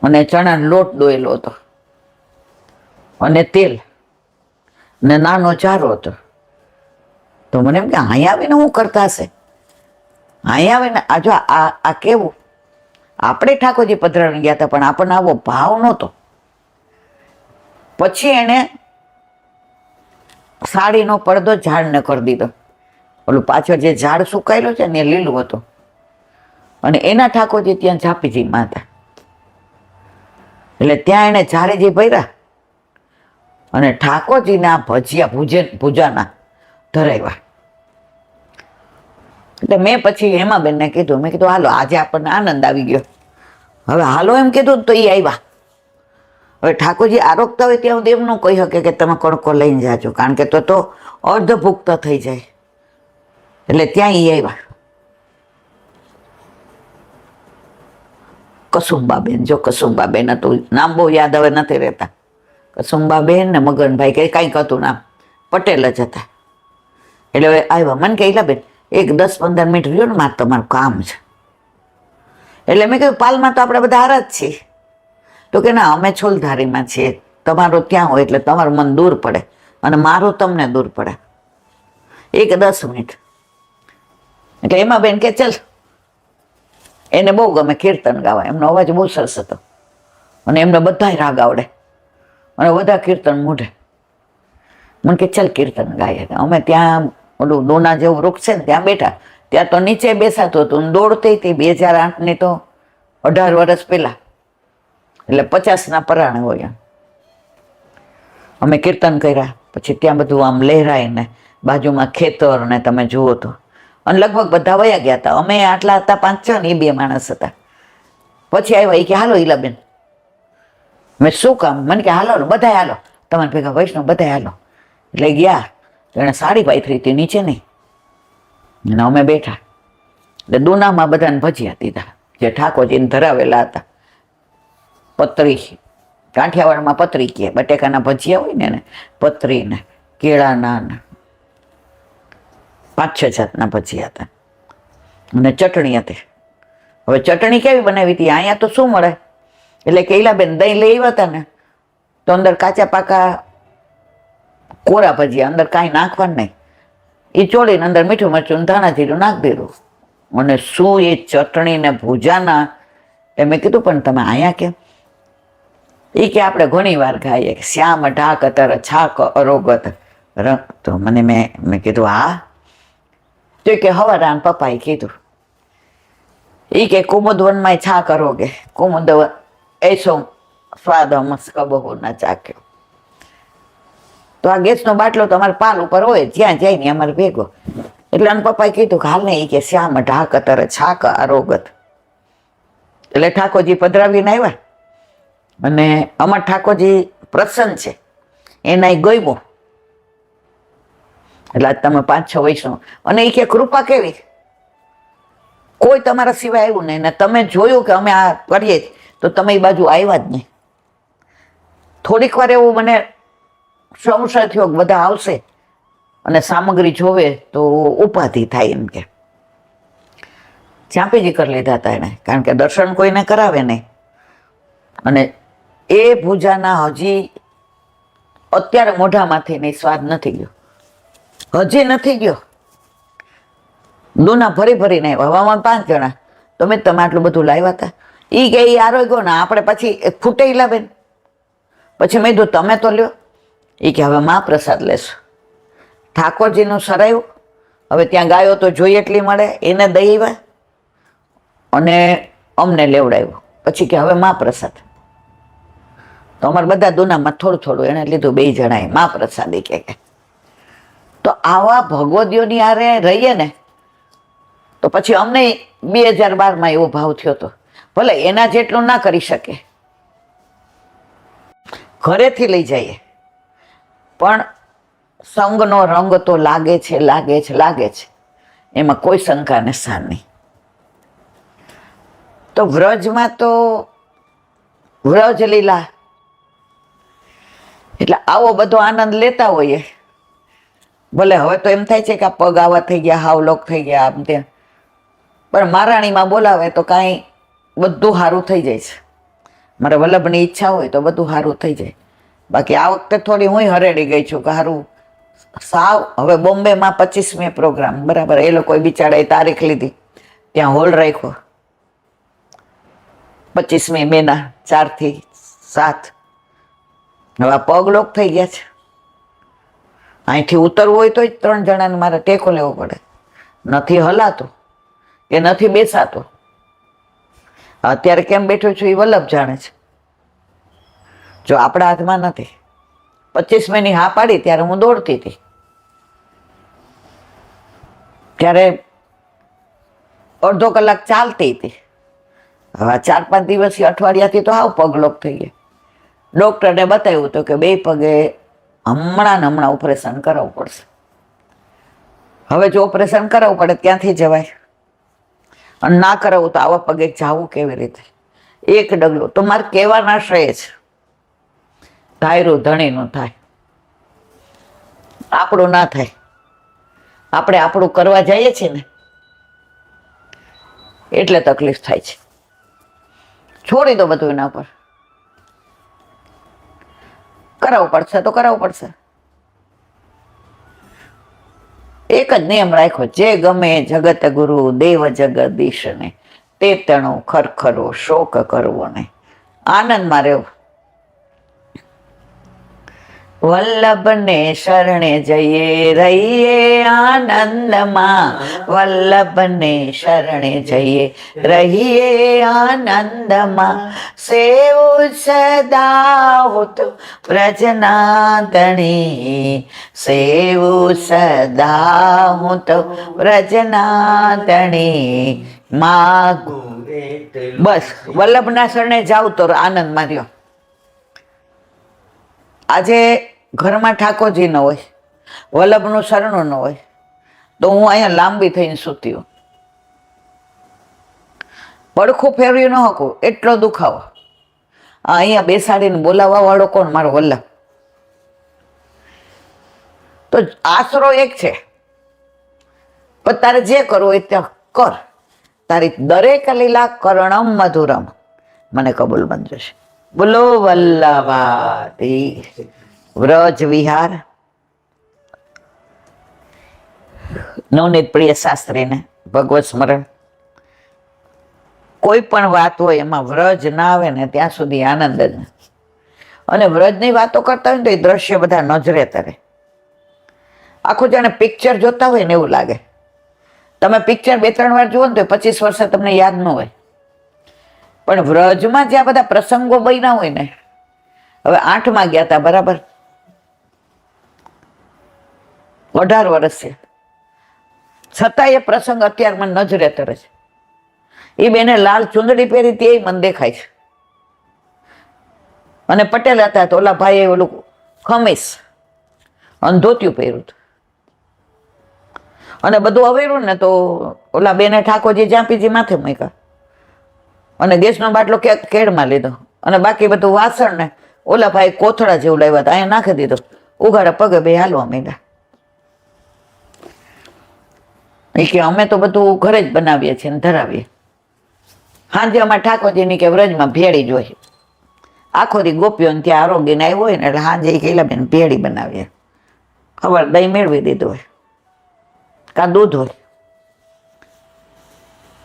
અને ચણાનો લોટ દોયેલો હતો, અને તેલ ને નાનો ચારો હતો. તો મને એમ કે અહીંયા આવીને શું કરતા હશે, અહીંયા આવીને આ જો આ કેવું આપણે ઠાકોરજી પધરાવીને ગયા હતા, પણ આપણને આવો ભાવ નહોતો. પછી એને સાડીનો પડદો ઝાડને કરી દીધો. ઓલું પાછળ જે ઝાડ સુકાયેલું છે ને એ લીલું હતું, અને એના ઠાકોરજી ત્યાં ઝાપીજી માતા. એટલે ત્યાં એને ઝાડેજી ભર્યા અને ઠાકોરજીના ભજીયા પૂજાના ધરાવ્યા. એટલે મેં પછી હેમાબેનને કીધું, મેં કીધું હાલો આજે આપણને આનંદ આવી ગયો, હવે હાલો એમ કીધું તો એ આવ્યા. હવે ઠાકોરજી આરોગતા હોય ત્યાં સુધી એમ ન કહી શકે કે તમે કણકો લઈને જાજો, કારણ કે તો અર્ધભુક્ત થઈ જાય. એટલે ત્યાં એ આવ્યા. કસુંબાબેન, જો કસુંબાબેન હતું, નામ બહુ યાદ હવે નથી રહેતા. કસુંબાબેન ને મગનભાઈ કે કંઈક હતું નામ, પટેલ જ હતા. એટલે હવે આવ્યા. મને કે ઈલાબેન એક 10-15 મિનિટ રહ્યો ને, મારે તમારું કામ છે. એટલે મેં કીધું પાલમાં તો આપણે બધા હારા જ છીએ. તો કે ના, અમે છોલધારીમાં છીએ, તમારું ત્યાં હોય એટલે તમારું મન દૂર પડે અને મારું તમને દૂર પડે. એક 10 મિનિટ. એટલે એમાં બેન કે ચલ, એને બહુ ગમે કીર્તન ગાવા, એમનો અવાજ બહુ સરસ હતો અને એમને બધાય રાગ આવડે અને બધા કીર્તન મોઢે. મને કે ચાલ કીર્તન ગાય. અમે ત્યાં ઓલું દોના જેવું વૃક્ષ છે ને ત્યાં બેઠા. ત્યાં તો નીચે બેસાતું હતું, દોડતી હતી 2008ની તો 18 વર્ષ પહેલા, એટલે 50ના પરાણે હોય. અમે કીર્તન કર્યા. પછી ત્યાં બધું આમ લહેરાય ને બાજુમાં ખેતર ને તમે જુઓ તો, અને લગભગ બધા વયા ગયા હતા. અમે આટલા હતા 5-6 ને એ 2 માણસ હતા. પછી આવ્યા, એ કે હાલો ઈલાબેન. મેં શું કામ? મને કે હાલો બધા હાલો, તમારે ભેગા વૈષ્ણવ બધા હાલો. એટલે ગયા. એને સાડી પાથરી હતી નીચે નહીં, અને અમે બેઠા. એટલે દુનામાં બધાને ભજીયા દીધા જે ઠાકોરજીને ધરાવેલા હતા. પતરી, કાઠિયાવાડમાં પતરી કહે, બટેકાના ભજીયા હોય ને એને પતરી ને કેળાના ને 5-6 જાતના ભજીયા હતા અને ચટણી હતી. હવે ચટણી કેવી બનાવી હતી? અહીંયા તો શું મળે? એટલે કૈલાબેન દહીં લઈ આવ્યા હતા ને, તો અંદર કાચા પાકા કોરા ભજીયા, અંદર કાંઈ નાખવાનું નહીં. એ ચોળીને અંદર મીઠું મરચું ધાણા જીરું નાખી દીધું. અને શું એ ચટણી ને ભૂજાના! એ મેં કીધું પણ તમે અહીંયા કેમ? એ કે આપણે ઘણી વાર ગાઈએ કે શ્યામ ઢાક અતર છાક અરોગત રંગ. તો મેં કીધું હા. તો કે હવારાન પપ્પાએ કીધું. એ કે કુમુદ વનમાં છા કરોગે, કુમુદ એસો સ્વાદ મસ્ક બહુ ના ચાખ્યો. તો આ ગેસનો બાટલો તો અમારે પાલ ઉપર હોય, જ્યાં જાય ને અમારે ભેગો. એટલે આને પપ્પાએ કીધું કે હાલ ને, એ કે શ્યામ ઢાક અતર છાક અરોગત. એટલે ઠાકોરજી પધરાવીને આવ્યા અને અમાર ઠાકોરજી પ્રસન્ન છે, એના ગયમું. એટલે આજ તમે 5-6 વૈષ્ણવ. અને એ કે કૃપા કેવી, કોઈ તમારા સિવાય આવ્યું નહીં, ને તમે જોયું કે અમે આ કરીએ તો તમે એ બાજુ આવ્યા જ નહીં. થોડીક વાર એવું મને સંશય થયો કે બધા આવશે અને સામગ્રી જોવે તો ઉપાધિ થાય એમ કે. ઝાંપીજી કરી લીધા હતા એને, કારણ કે દર્શન કોઈને કરાવે નહીં. અને એ પૂજાના હજી અત્યારે મોઢામાંથી નહીં સ્વાદ નથી ગયો, હજી નથી ગયો. દૂના ભરીને હવામાં 5 જણા. તમે આટલું બધું લાવ્યા હતા? એ કે એ આરોગ્યો ને આપણે પછી ખૂટે લાવેન. પછી મેં કીધું તમે તો લ્યો. એ કે હવે મહાપ્રસાદ લેશો. ઠાકોરજીનું સરાયું. હવે ત્યાં ગાયો તો જોઈ એટલી મળે, એને દઈ આવ્યા અને અમને લેવડાવ્યું. પછી કે હવે મહાપ્રસાદ. તો અમારે બધા દુનામાં થોડું એને લીધું, 2 જણાએ મહાપ્રસાદી કે. તો આવા ભગવદીઓની આરે રહીએ ને તો પછી અમને 2012માં એવો ભાવ થયો હતો. ભલે એના જેટલું ના કરી શકે, ઘરેથી લઈ જઈએ, પણ સંગનો રંગ તો લાગે છે. એમાં કોઈ શંકા ને સ્થાન નહીં. તો વ્રજમાં તો વ્રજ લીલા, એટલે આવો બધો આનંદ લેતા હોઈએ. ભલે હવે તો એમ થાય છે કે આ પગ આવા થઈ ગયા, હાવલોક થઈ ગયા, આમ ત્યાં, પણ મહારાણીમાં બોલાવે તો કાંઈ બધું સારું થઈ જાય છે. મારે વલ્લભની ઈચ્છા હોય તો બધું સારું થઈ જાય. બાકી આ વખતે થોડી હું હરેડી ગઈ છું કે સારું સાવ. હવે બોમ્બેમાં 25મી પ્રોગ્રામ, બરાબર, એ લોકોએ બિચારાએ તારીખ લીધી, ત્યાં હોલ રાખ્યો. 25મી મેના 4 થી 7. હવે આ પગ લોક થઈ ગયા છે. અહીંથી ઉતરવું હોય તો 3 જણાને મારે ટેકો લેવો પડે. નથી હલાતું કે નથી બેસાતું. અત્યારે કેમ બેઠો છું એ વલ્લભ જાણે છે. જો આપણા હાથમાં નથી. 25મીની હા પાડી ત્યારે હું દોડતી હતી. ત્યારે અડધો કલાક ચાલતી હતી. હવે 4-5 દિવસથી અઠવાડિયાથી તો હાવ પગલોક થઈ ગયા. ડોક્ટરને બતાવ્યું તો કે 2 પગે હમણાં ઓપરેશન કરાવવું પડશે. હવે જો ઓપરેશન કરાવવું પડે ત્યાંથી જવાય, અને ના કરાવવું તો આવા પગે જવું કેવી રીતે? એક ડગલું તો મારે કહેવાના શ્રેય છે. ધાયરું ધણીનું થાય, આપણું ના થાય. આપણે આપણું કરવા જઈએ છીએ ને એટલે તકલીફ થાય છે. છોડી દો બધું એના પર. કરાવવું પડશે તો કરાવવું પડશે. એક જ નિયમ રાખ્યો, જે ગમે જગત ગુરુ દેવ જગદીશને, તે તણો ખરખરો શોક કરવો નહીં, આનંદમાં રહેવું. વલ્લભને શરણે જઈએ રહીએ આનંદમાં, વલ્લભને શરણે જઈએ રહીએ આનંદમાં. સેવું સદા હું તો વ્રજનાથણી, સેવું સદા હું તો વ્રજનાથણી. માગું બસ વલ્લભના શરણે જાવ તો આનંદમાં રહ્યો. આજે ઘરમાં ઠાકોરજી ન હોય, વલ્લભનું શરણું ન હોય, તો હું અહીંયા લાંબી થઈને સૂતી હોઉં. પડખું ફેરવી ન શકું એટલો દુખાવો. અહીંયા બેસાડીને બોલાવવા વાળો કોણ? મારો વલ્લભ. તો આશરો એક છે, પણ તારે જે કરવું હોય ત્યાં કર. તારી દરેક લીલા કરણમ મધુરમ મને કબૂલ બન જશે. બોલો વલ્લભાધીશ. વ્રજ વિહાર. નવનીત પ્રિય શાસ્ત્રીને ભગવત સ્મરણ. કોઈ પણ વાત હોય એમાં વ્રજ ના આવે ને ત્યાં સુધી આનંદ જ નથી. અને વ્રજની વાતો કરતા હોય ને તો એ દ્રશ્ય બધા નજરે તરે. આખું જાણે પિક્ચર જોતા હોય ને એવું લાગે. તમે પિક્ચર 2-3 વાર જુઓ ને તો 25 વર્ષે તમને યાદ ન હોય. પણ વ્રજમાં જ્યાં બધા પ્રસંગો બન્યા હોય ને, હવે 8માં ગયા હતા બરાબર, 18 વર્ષ છે, છતાં એ પ્રસંગ અત્યારે મને નજરે તરે છે. એ બેને લાલ ચુંદડી પહેરી હતી એ મને દેખાય છે. અને પટેલ હતા તો ઓલા ભાઈએ ઓલું ખમીસ અને ધોતિયું પહેર્યું હતું. અને બધું અવેરું ને તો ઓલા બેને ઠાકોરજી જાંપીજી માથે મૂક્યા અને ગેસનો બાટલો કેડમાં લીધો, અને બાકી બધું વાસણ ને ઓલા ભાઈ કોથળા જેવું લાવ્યા હતા, અહીંયા નાખી દીધો. ઉઘાડા પગે બે હાલવા માંડ્યા. કે અમે તો બધું ઘરે જ બનાવીએ છીએ ને ધરાવીએ. સાંજે અમારે ઠાકોરજીની કે વ્રજમાં ભેળી જ હોય. આખો દી ગોપીઓને ત્યાં આરોગ્યને આવ્યો હોય ને એટલે સાંજે કેલા બેન ભેળી બનાવીએ. ખબર દહીં મેળવી દીધું હોય કાં દૂધ હોય.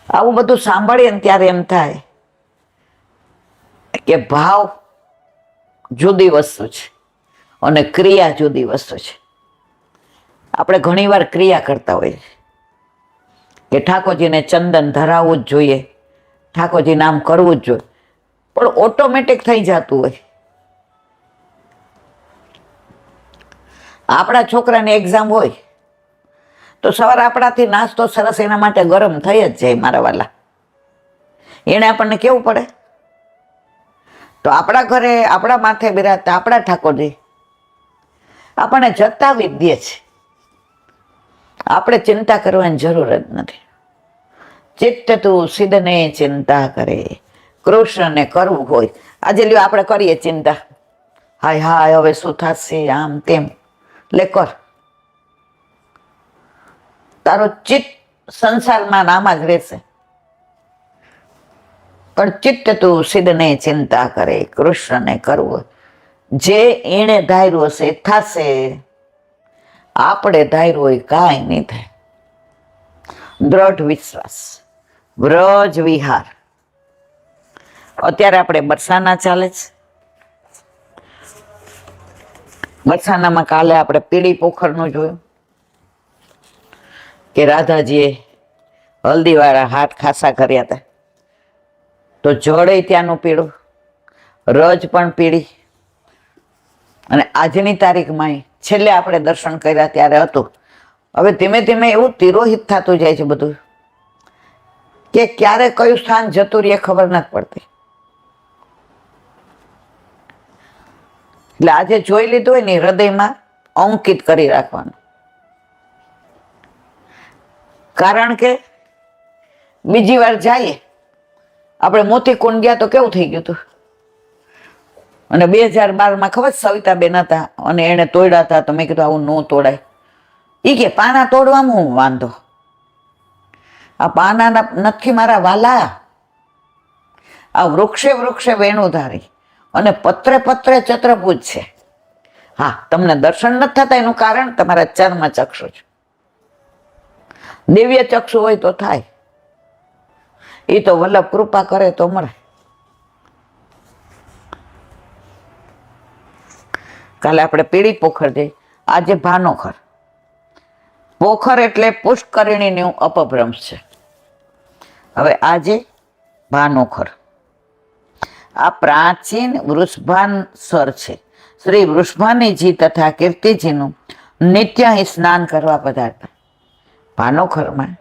આવું બધું સાંભળીએ ને ત્યારે એમ થાય કે ભાવ જુદી વસ્તુ છે અને ક્રિયા જુદી વસ્તુ છે. આપણે ઘણીવાર ક્રિયા કરતા હોઈએ કે ઠાકોરજીને ચંદન ધરાવવું જ જોઈએ, ઠાકોરજી નામ કરવું જ જોઈએ, પણ ઓટોમેટિક થઈ જતું હોય. આપણા છોકરાની એક્ઝામ હોય તો સવારે આપણાથી નાસ્તો સરસ એના માટે ગરમ થઈ જ જાય. મારા વાલા, એને આપણને કેવું પડે? તો આપણા ઘરે આપણા માથે બિરાજતા આપણા ઠાકોરજી આપણને જતાવી જ દે છે. આપણે ચિંતા કરવાની જરૂર જ નથી. ચિત્ત તું સિદ્ધને ચિંતા કરે, કૃષ્ણને કરવું હોય. આજે લ્યો આપણે કરીએ ચિંતા, હાય હાય હવે શું થશે આમ તેમ, લે કર. તારો ચિત્ત સંસારમાં આમાં જ રહેશે. પણ ચિત્ત તું સિદ્ધને ચિંતા કરે, કૃષ્ણને કરવું. જે એણે ધાર્યું હશે થશે, આપણે ધાર્યું હોય કાંઈ નહીં થાય. દ્રઢ વિશ્વાસ. વ્રજ વિહાર. અત્યારે આપણે બરસાના ચાલે છે. બરસાનામાં કાલે આપણે પીળી પોખરનું જોયું કે રાધાજીએ હલ્દીવાળા હાથ ખાસા કર્યા હતા. તો જળે ત્યાંનું પીળું, રજ પણ પીળી. અને આજની તારીખમાં છેલ્લે આપણે દર્શન કર્યા ત્યારે હતું. હવે ધીમે ધીમે એવું તિરોહિત થતું જાય છે બધું, કે ક્યારે કયું સ્થાન જતું રહે ખબર નથી પડતી. એટલે આજે જોઈ લીધું હોય ને હૃદયમાં અંકિત કરી રાખવાનું. કારણ કે બીજી વાર જઈએ, આપણે મોતી કુંડ ગયા તો કેવું થઈ ગયું હતું. અને 2012માં ખબર સવિતાબેન હતા અને એને તોડ્યા હતા. તો મેં કીધું આવું ન તોડાય. એ કે પાના તોડવામાં હું વાંધો, આ પાના નથી મારા વાલા, આ વૃક્ષે વૃક્ષે વેણું ધારી અને પત્રે પત્રે ચત્રભુજ છે. હા, તમને દર્શન નથી થતા એનું કારણ તમારા ચર્મ ચક્ષુ છે. દિવ્ય ચક્ષુ હોય તો થાય, એ તો વલ્લભ કૃપા કરે તો મળે. કાલે આપણે પીળી પોખર જઈ, આજે ભાનોખર. પોખર એટલે પુષ્કરિણીનું અપભ્રંશ છે. હવે આજે ભાનોખર, આ પ્રાચીન વૃષભાન સર છે. શ્રી વૃષભાનીજી તથા કીર્તિજીનું નિત્ય અહીં સ્નાન કરવા પધારતા. ભાનોખરમાં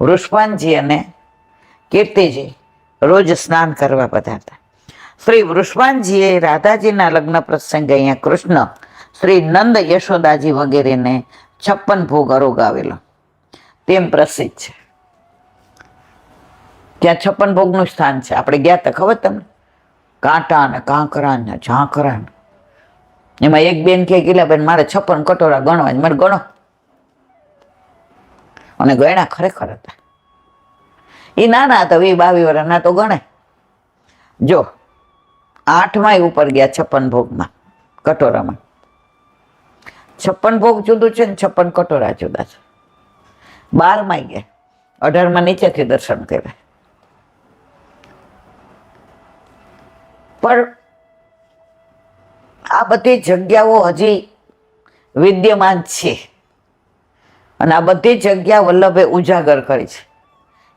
વૃષભાનજી અને કીર્તિજી રોજ સ્નાન કરવા પધારતા. શ્રી વૃષભાનજીએ રાધાજીના લગ્ન પ્રસંગે અહીંયા કૃષ્ણ, શ્રી નંદ, યશોદાજી વગેરેને 56 ભોગ અરોગાવેલો તેમ પ્રસિદ્ધ છે. ત્યાં 56 ભોગનું સ્થાન છે. આપણે ગયા હતા ખબર તમને, કાંટા ને કાંકરા ને ઝાંકરા. એમાં એક બેન કે ગીલાબેન મારે 56 કટોરા ગણવા. મારે ગણો. અને ગણ્યા ખરેખર હતા. એ નાના હતા, 22 વર્ષના તો ગણે. જો 8માં ઉપર ગયા 56 ભોગમાં, કટોરામાં. 56 ભોગ જુદું છે ને 56 કટોરા જુદા છે. 12માં ગયા, 18માં નીચેથી દર્શન કર્યા. પણ આ બધી જગ્યાઓ હજી વિદ્યમાન છે. અને આ બધી જગ્યા વલ્લભે ઉજાગર કરી છે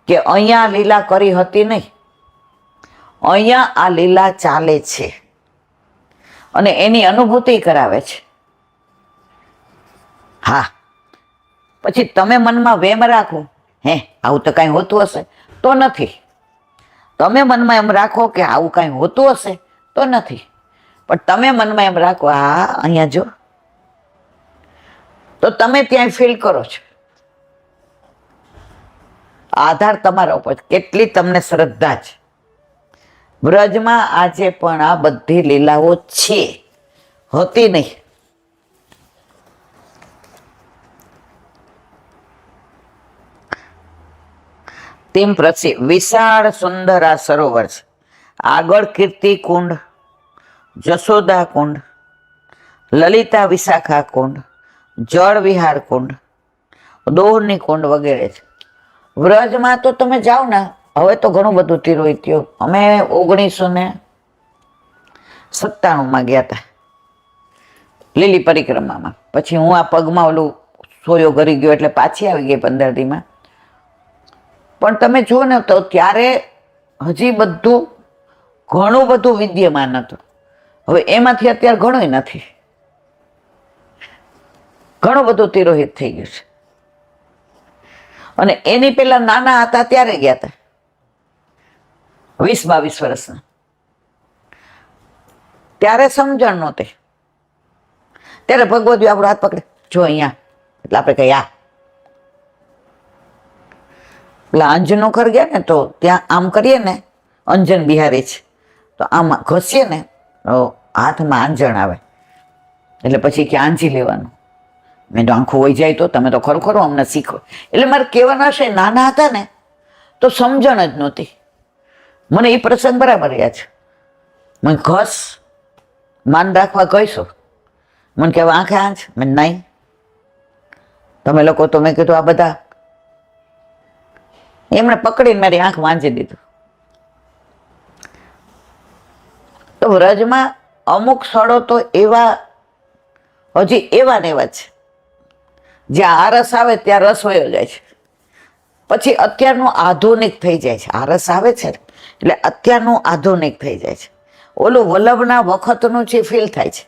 કે અહીંયા લીલા કરી હતી નહીં, અહીંયા આ લીલા ચાલે છે. અને એની અનુભૂતિ કરાવે છે. હા, પછી તમે મનમાં વેમ રાખો, હે આવું તો કાંઈ હોતું હશે, તો નથી. તમે મનમાં એમ રાખો કે આવું કાંઈ હોતું હશે, તો નથી. પણ તમે મનમાં એમ રાખો, હા અહીંયા જો, તો તમે ત્યાં ફીલ કરો છો. આધાર તમારા ઉપર, કેટલી તમને શ્રદ્ધા છે. બ્રજમાં આજે પણ આ બધી લીલાઓ છે, હોતી નહીં. તેમ પ્રસિદ્ધ વિશાળ સુંદર આ સરોવર છે. આગળ કીર્તિ કુંડ, જશોદા કુંડ, લલિતા વિશાખા કુંડ, જળ વિહાર કુંડ, દોહની કુંડ વગેરે છે. વ્રજમાં તો તમે જાઓ ને, હવે તો ઘણું બધું તિરોહિત થયું. અમે 1997માં ગયા હતા લીલી પરિક્રમામાં. પછી હું આ પગમાં ઓલું સોયો ઘરી ગયો એટલે પાછી આવી ગઈ 15 દીમાં. પણ તમે જુઓ ને તો ત્યારે હજી બધું ઘણું બધું વિદ્યમાન હતું. હવે એમાંથી અત્યારે ઘણું નથી, ઘણું બધું તિરોહિત થઈ ગયું છે. અને એની પેલા નાના હતા ત્યારે ગયા હતા, 20-22 વર્ષના. ત્યારે સમજણ નહોતી. ત્યારે ભગવદ્ આપણો હાથ પકડે, જો અહીંયા, એટલે આપણે કહીએ આ. એટલે અંજનોખર ગયા ને તો ત્યાં આમ કરીએ ને, અંજન બિહારી છે, તો આમ ઘસીએ ને તો હાથમાં આંજણ આવે. એટલે પછી કે આંજી લેવાનું. મેં તો આંખું વહી જાય તો તમે તો ખરું અમને શીખો. એટલે મારે કહેવાના છે, નાના હતા ને તો સમજણ જ નહોતી. મને એ પ્રસંગ બરાબર યાદ છે. મને ઘસ માન રાખવા કહીશું, મને કહેવા આંખે આંચ, મેં નહીં, તમે લોકો તો મેં કીધું આ બધા. એમણે પકડીને મારી આંખ વાંચી દીધું. તો વ્રજમાં અમુક સ્થળો તો એવા હજી એવા ને એવા છે, જ્યાં આ રસ આવે ત્યાં રસ વયો જાય છે. પછી અત્યારનું આધુનિક થઈ જાય છે. આ રસ આવે છે એટલે અત્યારનું આધુનિક થઈ જાય છે. ઓલું વલ્લભના વખતનું જે ફીલ થાય છે.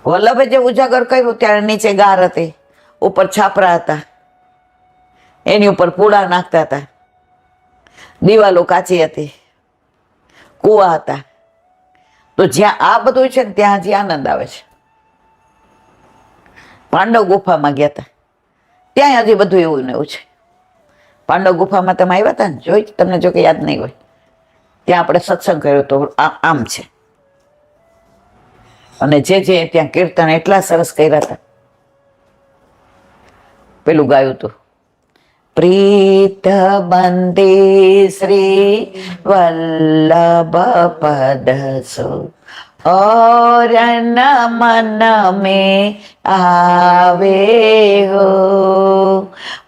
વલ્લભે જે ઉજાગર કર્યું ત્યારે નીચે ગાર હતી, ઉપર છાપરા હતા, એની ઉપર પૂળા નાખતા હતા, દિવાલો કાચી હતી, કુવા હતા. તો જ્યાં આ બધું છે ને ત્યાં હજી આનંદ આવે છે. પાંડવ ગુફામાં ગયા હતા, ત્યાં હજી બધું એવું ને એવું છે. પાંડવ ગુફામાં તમે આવ્યા હતા ને, જોઈ તમને જો કે યાદ નહીં હોય, ત્યાં આપણે સત્સંગ કર્યો તો આમ છે. અને જે ત્યાં કીર્તન એટલા સરસ કર્યા હતા. પેલું ગાયું હતું, પ્રીત બંદે શ્રી વલ્લભ પદસો और न मन में आवे हो,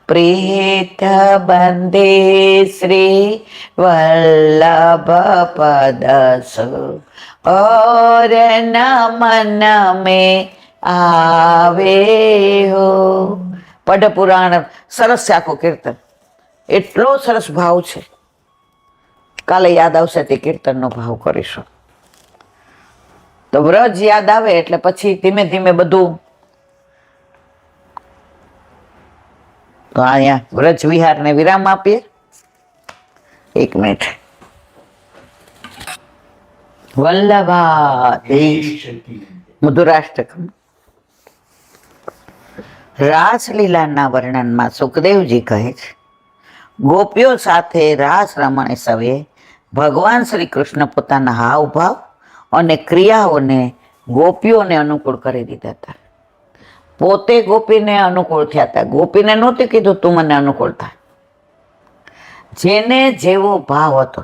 प्रीत बंदे श्री वल्लभ पदसो और न मन में आवे हो. પદ પુરાણ સરસ છે આખું કીર્તન, એટલો સરસ ભાવ છે. કાલે યાદ આવશે તે કીર્તનનો ભાવ કરીશું. તો વ્રજ યાદ આવે એટલે પછી ધીમે ધીમે બધું. તો અહીંયા વ્રજ વિહારને વિરામ આપીએ. 1 મિનિટ. વલ્લભાધીશ મધુરાષ્ટકમ. રાસલીલાના વર્ણનમાં સુખદેવજી કહે છે, ગોપીઓ સાથે રાસ રમણે સવે ભગવાન શ્રી કૃષ્ણ પોતાના હાવભાવ અને ક્રિયાઓને ગોપીઓને અનુકૂળ કરી દીધા હતા. પોતે ગોપીને અનુકૂળ થયા હતા. ગોપીને નહોતું કીધું તું મને અનુકૂળ થા. જેને જેવો ભાવ હતો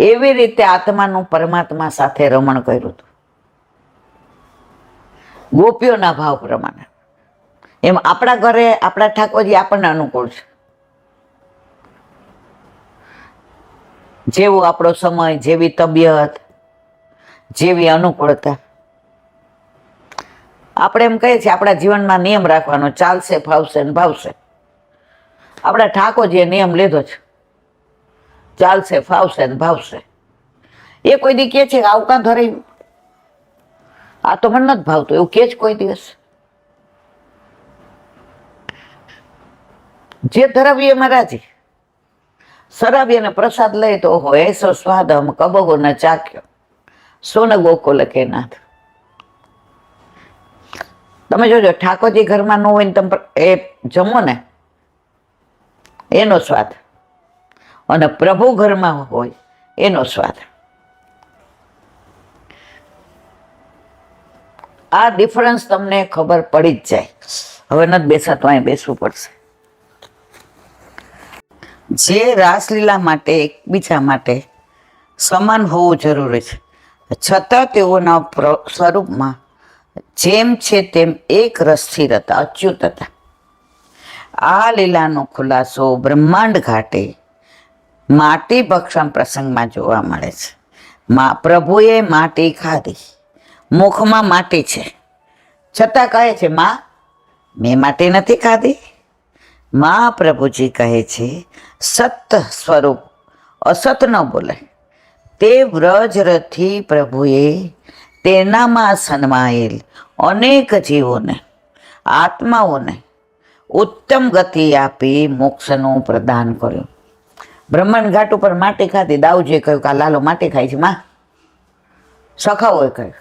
એવી રીતે આત્માનું પરમાત્મા સાથે રમણ કર્યું હતું, ગોપીઓના ભાવ પ્રમાણે. એમ આપણા ઘરે આપણા ઠાકોરજી આપણને અનુકૂળ છે. જેવો આપણો સમય, જેવી તબિયત, જેવી અનુકૂળતા. આપણે એમ કહીએ છીએ આપણા જીવનમાં નિયમ રાખવાનો, ચાલશે, ફાવશે ને ભાવશે. આપણા ઠાકોરજીએ નિયમ લીધો છે, ચાલશે, ફાવશે ને ભાવશે. એ કોઈ દી કે છે આવું કાં ધરાયું, આ તો મને નથી ભાવતું, એવું કે જ કોઈ દિવસ? જે ધરાવીએ એમાં રાજી. શરાબી અને પ્રસાદ લઈ તો ઓહો એસો સ્વાદ હમ કબગો ન ચાખ્યો, સોન ગોકુલ કે નાથ. તમે જોજો ઠાકોરજી ઘરમાં ન હોય ને તમે એ જમો ને એનો સ્વાદ, અને પ્રભુ ઘરમાં હોય એનો સ્વાદ. આ ડિફરન્સ તમને ખબર પડી જ જાય. હવે નથી બેસાતું, અહીં બેસવું પડશે. જે રાસલીલા માટે એકબીજા માટે સમાન હોવું જરૂરી છે, છતાં તેઓના સ્વરૂપમાં જેમ છે તેમ એક રસથી હતા, અચ્યુત હતા. આ લીલાનો ખુલાસો બ્રહ્માંડ ઘાટે માટી ભક્ષણ પ્રસંગમાં જોવા મળે છે. પ્રભુએ માટી ખાધી, મુખમાં માટી છે, છતાં કહે છે માં મેં માટી નથી ખાધી. પ્રભુજી કહે છે સત સ્વરૂપ અસત ન બોલે. તે વ્રજરથી પ્રભુએ તેનામાં સન્માયેલ અનેક જીવોને, આત્માઓને ઉત્તમ ગતિ આપી મોક્ષનું પ્રદાન કર્યું. બ્રહ્માંડ ઘાટ ઉપર માટી ખાધી. દાઉજીએ કહ્યું કે આ લાલો માટી ખાય છે માં. સખાઓએ કહ્યું.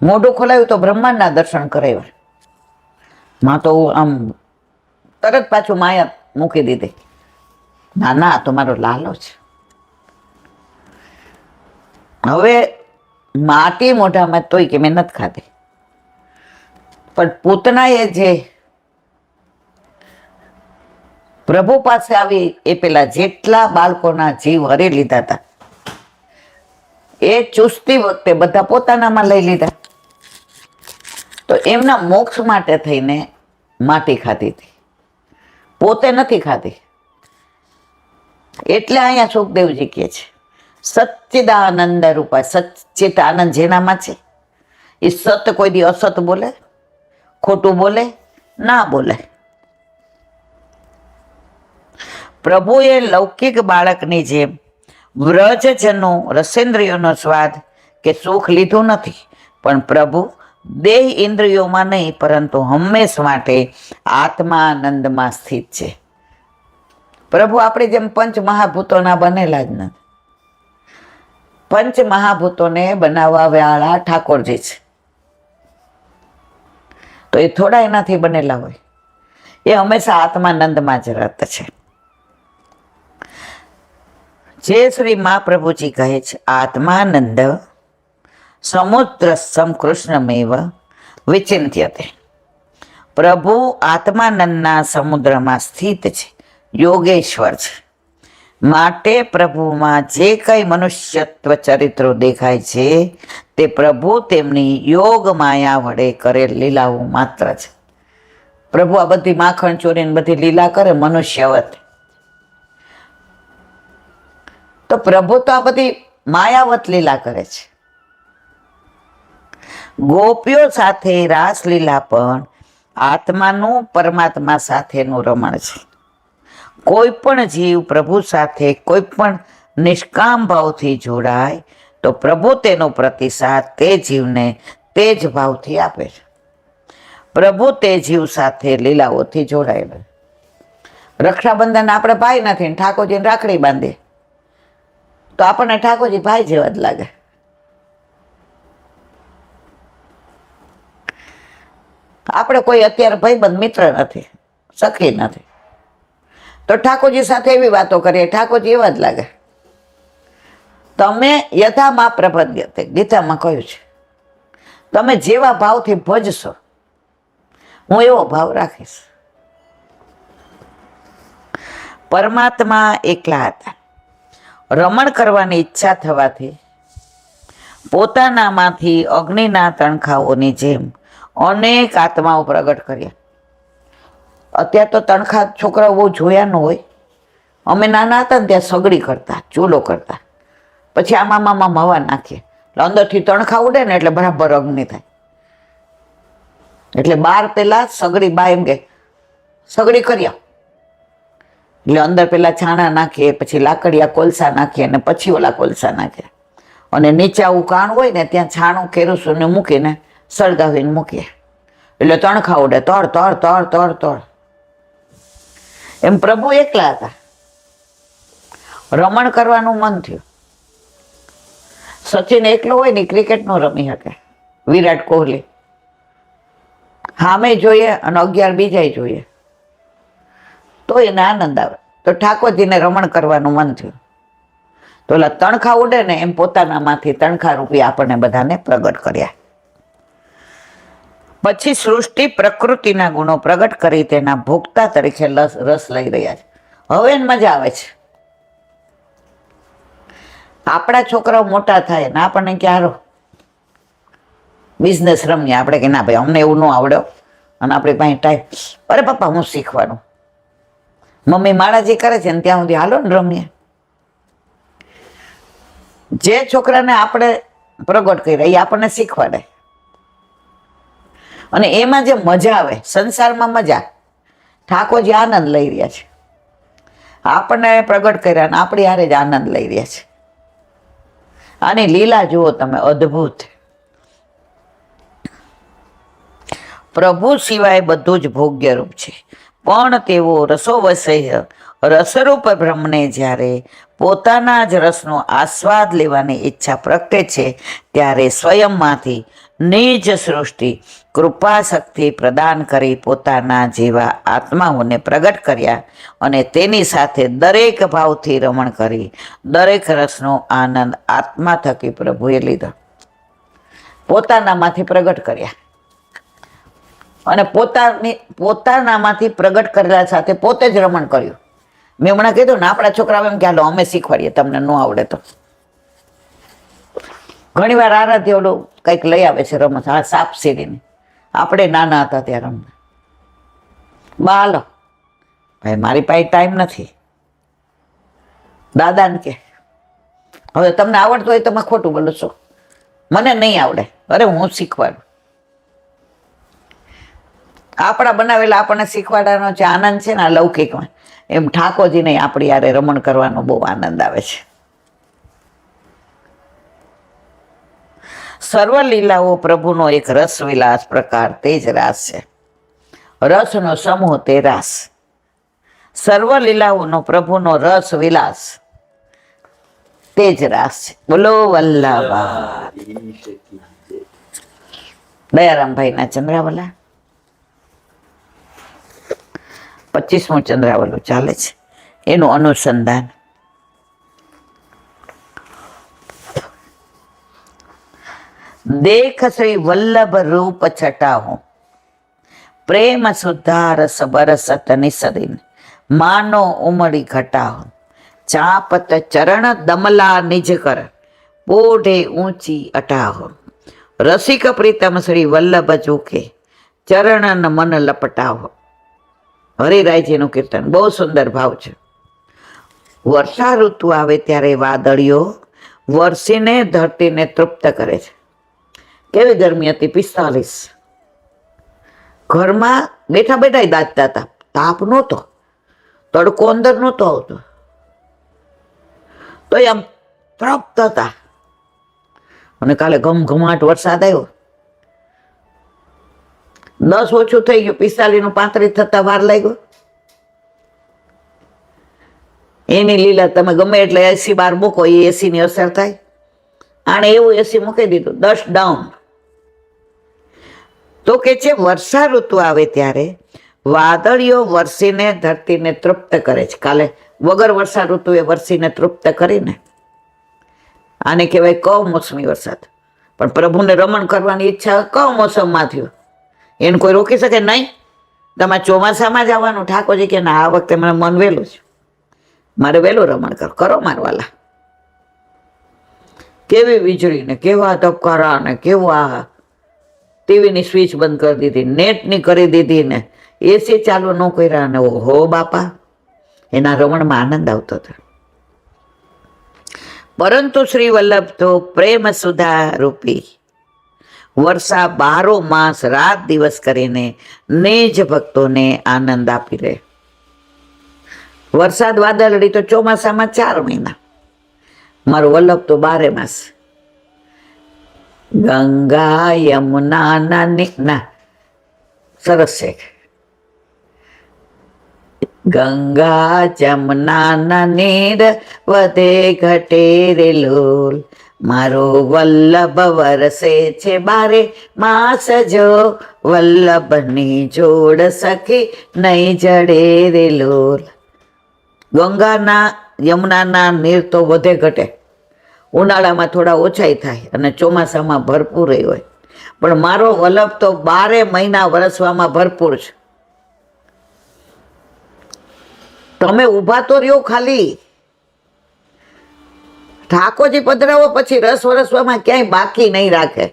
મોઢું ખોલાવ્યું તો બ્રહ્માંડના દર્શન કરાવ્યા. માં તો આમ તરત પાછું માયા મૂકી દીધી. ના ના, તો મારો લાલો છે. હવે માટી મોઢામાં તોય કે મેં નથી ખાધી. પણ પૂતનાએ જે પ્રભુ પાસે આવી એ પેલા જેટલા બાળકોના જીવ હરી લીધા હતા એ ચૂસતી વખતે બધા પોતાનામાં લઈ લીધા. તો એમના મોક્ષ માટે થઈને માટી ખાધી હતી, પોતે નથી ખાધી. એટલે અહીંયા સુખદેવજી કહે છે સચ્ચિદાનંદ રૂપા. સચ્ચિત આનંદ જેનામાં છે એ સત કોઈ દી અસત બોલે, ખોટું બોલે ના બોલે. પ્રભુએ લૌકિક બાળકની જેમ વ્રજજનો રસેન્દ્રિયોનો સ્વાદ કે સુખ લીધું નથી, પણ પ્રભુ દેહ ઇન્દ્રિયોમાં નહીં પરંતુ હંમેશ માટે આત્માનંદમાં સ્થિત છે. પ્રભુ આપણે જેમ પંચ મહાભૂતોના બનેલા જ નથી. પંચ મહાભૂતોને બનાવવા વાળા ઠાકોરજી છે, તો એ થોડા એનાથી બનેલા હોય. એ હંમેશા આત્માનંદમાં જ રત છે. જે શ્રી મહાપ્રભુજી કહે છે આત્માનંદ સમુદ્ર સમ કૃષ્ણમેવ વિચિંત્યતે. પ્રભુ આત્માનંદના સમુદ્રમાં સ્થિત છે, યોગેશ્વર છે. માટે પ્રભુમાં જે કઈ મનુષ્યત્વ ચરિત્રો દેખાય છે તે પ્રભુ તેમની યોગ માયા વડે કરેલ લીલાઓ માત્ર છે. પ્રભુ આ બધી માખણ ચોરીને બધી લીલા કરે મનુષ્યવત, તો પ્રભુ તો આ બધી માયાવત લીલા કરે છે. ગોપીઓ સાથે રાસલીલા પણ આત્માનું પરમાત્મા સાથેનું રમણ છે. કોઈ પણ જીવ પ્રભુ સાથે કોઈ પણ નિષ્કામ ભાવથી જોડાય તો પ્રભુ તેનો પ્રતિસાદ તે જીવને તે જ ભાવથી આપે છે. પ્રભુ તે જીવ સાથે લીલાઓથી જોડાયેલા. રક્ષાબંધન આપણે ભાઈ નથી, ઠાકોરજીને રાખડી બાંધીએ તો આપણને ઠાકોરજી ભાઈ જેવા જ લાગે. આપણે કોઈ અત્યારે ભાઈબંધ મિત્ર નથી, સખી નથી, તો ઠાકોરજી સાથે એવી વાતો કરીએ ઠાકોરજી એવા જ લાગે. તમે યથા મા પ્રપદ્યતે, ગીતામાં કહ્યું છે તમે જેવા ભાવથી ભજશો હું એવો ભાવ રાખીશ. પરમાત્મા એકલા હતા. રમણ કરવાની ઈચ્છા થવાથી પોતાનામાંથી અગ્નિના તણખાઓની જેમ અનેક આત્માઓ પ્રગટ કર્યા. અત્યારે તો તણખા છોકરાઓ બહુ જોયા ન હોય. અમે નાના હતા ને ત્યાં સગડી કરતા, ચૂલો કરતા, પછી આમાં હવા નાખીએ એટલે અંદરથી તણખા ઉડે ને એટલે બરાબર અગ્નિ થાય. એટલે બાર પેલા સગડી બા એમ કે સગડી કર્યા એટલે અંદર પેલા છાણા નાખીએ, પછી લાકડિયા કોલસા નાખીએ અને પછી ઓલા કોલસા નાખીએ અને નીચે આવું કાણ હોય ને ત્યાં છાણું કેરોસીન મૂકીને સળગાવીને મૂકીએ એટલે તણખા ઉડે તળ તળ તળ તળ તળ. એમ પ્રભુ એકલા હતા. રમણ કરવાનું મન થયું. સચિન એકલો હોય ને ક્રિકેટ નો રમી શકે, વિરાટ કોહલી સામે જોઈએ અને 11 બીજાય જોઈએ તો એને આનંદ આવે. તો ઠાકોરજીને રમણ કરવાનું મન થયું તો ઓલા તણખા ઉડે ને એમ પોતાનામાંથી તણખા રૂપી આપણને બધાને પ્રગટ કર્યા. પછી સૃષ્ટિ પ્રકૃતિના ગુણો પ્રગટ કરી તેના ભોગતા તરીકે રસ લઈ રહ્યા છે. હવે એને મજા આવે છે. આપણા છોકરાઓ મોટા થાય ને આપણને ક્યારો બિઝનેસ રમીએ આપણે કે ના ભાઈ અમને એવું ન આવડ્યો અને આપણી પાસે ટાઈમ, અરે પપ્પા હું શીખવાનું, મમ્મી માળાજી કરે છે ને ત્યાં સુધી હાલો ને રમીએ. જે છોકરાને આપણે પ્રગટ કર્યા એ આપણને શીખવાડે અને એમાં જે મજા આવે, સંસારમાં મજા, ઠાકોરજી આનંદ લઈ રહ્યા છે. આપણને પ્રગટ કર્યા ને આપણી હારે જ આનંદ લઈ રહ્યા છે. આની લીલા જુઓ તમે, અદ્ભુત. પ્રભુ સિવાય બધું જ ભોગ્ય રૂપ છે, પણ તેઓ રસોવશય રસરૂપ બ્રહ્મને જ્યારે પોતાના જ રસનો આસ્વાદ લેવાની ઈચ્છા પ્રગટે છે ત્યારે સ્વયંમાંથી નિજ સૃષ્ટિ કૃપા શક્તિ પ્રદાન કરી પોતાના જેવા આત્માઓને પ્રગટ કર્યા અને તેની સાથે દરેક ભાવથી રમણ કરી દરેક રસનો આનંદ આત્મા થકી પ્રભુએ લીધો. પોતાનામાંથી પ્રગટ કર્યા અને પોતાનામાંથી પ્રગટ કરેલા સાથે પોતે જ રમણ કર્યું. મેં હમણાં કીધું ને આપણા છોકરાઓ એમ કે હાલો અમે શીખવાડીએ તમને ન આવડે તો. ઘણી વાર આરાધ્ય ઓલું કંઈક લઈ આવે છે રમત, હા સાપ સીડીને, આપણે નાના હતા ત્યાં રમતા. બા હાલો ભાઈ મારી પાસે ટાઈમ નથી, દાદાને કે હવે તમને આવડતું હોય તમે ખોટું બોલો છો, મને નહીં આવડે, અરે હું શીખવાડું. આપણા બનાવેલા આપણને શીખવાડવાનો જે આનંદ છે ને આ લૌકિકમાં, એમ ઠાકોરજીને આપણી યારે રમણ કરવાનો બહુ આનંદ આવે છે. સર્વ લીલાઓ પ્રભુનો એક રસ વિલાસ પ્રકાર, તે જ રાસ છે. રસનો સમૂહ તે રાસ. સર્વ લીલાઓનો પ્રભુનો રસ વિલાસ તે જ રાસ છે. બોલો વલ્લભા દયારામભાઈના ચંદ્રાવલા 25મું ચંદ્રાવલું ચાલે છે, એનું અનુસંધાન. દેખ શ્રી વલ્લભ રૂપ છટાહું, પ્રેમ સુધારસ બરસત નિસરીન, માનો ઉમળી ઘટાહું, ચાપત ચરણ દમલા નિજ કર, પોઢે ઊંચી અટાહું, રસિક પ્રીતમ શ્રી વલ્લભ જોકે, ચરણન મન લપટાહો. હરિરાયજીનું કીર્તન બહુ સુંદર ભાવ છે. વર્ષા ઋતુ આવે ત્યારે વાદળીઓ વરસીને ધરતીને તૃપ્ત કરે છે. કેવી ગરમી હતી, 45. ઘરમાં બેઠા બેઠા દાજતા હતા, તાપ નહોતો, તડકો અંદર નહોતો આવતો, તો આમ તૃપ્ત હતા. અને કાલે ઘમઘમાટ વરસાદ આવ્યો, 10 ઓછું થઈ ગયું, 45 નું 35 થતા વાર લાગ્યો. એની લીલા તમે ગમે એટલે એસી બાર મૂકો, એ એસી ની અસર થાય. આને એવું એસી મૂકી દીધું, 10 ડાઉન. તો કે છે વર્ષા ઋતુ આવે ત્યારે વાદળીઓ વરસીને ધરતીને તૃપ્ત કરે છે. કાલે વગર વર્ષા ઋતુએ વરસીને તૃપ્ત કરીને, આને કહેવાય કમોસમી વરસાદ. પણ પ્રભુને રમણ કરવાની ઈચ્છા કમોસમમાં થયું, એને કોઈ રોકી શકે નહીં. તમારે ચોમાસામાં જ આવવાનું. ઠાકોરજી કે ના, આ વખતે મને મન વહેલું છે, મારે વહેલું રમણ કરો મારવાલા. કેવી વીજળી ને કેવા ધબકારા ને કેવા, ટીવીની સ્વિચ બંધ કરી દીધી, નેટની કરી દીધી ને એસી ચાલુ ન કર્યા ને ઓહો બાપા, એના રમણમાં આનંદ આવતો હતો. પરંતુ શ્રી વલ્લભ તો પ્રેમ સુધા રૂપી વર્ષા 12 માસ રાત દિવસ કરીને નિજ ભક્તોને આનંદ આપી રહે. વરસાદ વાદળડી તો ચોમાસામાં 4 મહિના, મારો વલ્લભ તો 12 માસ. ગંગા યમુના ના સરસ છે. ગંગા જમના નીર વધે ઘટે રે લોલ, મારો વલ્લભ વરસે છે 12 માસ જો, વલ્લભની જોડ સખી નહીં જડે રે લોલ. ગંગાના યમુનાના નીર તો વધે ઘટે, ઉનાળામાં થોડા ઓછાઈ થાય અને ચોમાસામાં ભરપૂર હોય, પણ મારો વલ્લભ તો 12 મહિના વરસવામાં ભરપૂર છે. તમે ઊભા તો રહ્યો ખાલી, ઠાકોરજી પધરાવો પછી રસ વરસવામાં ક્યાંય બાકી નહીં રાખે.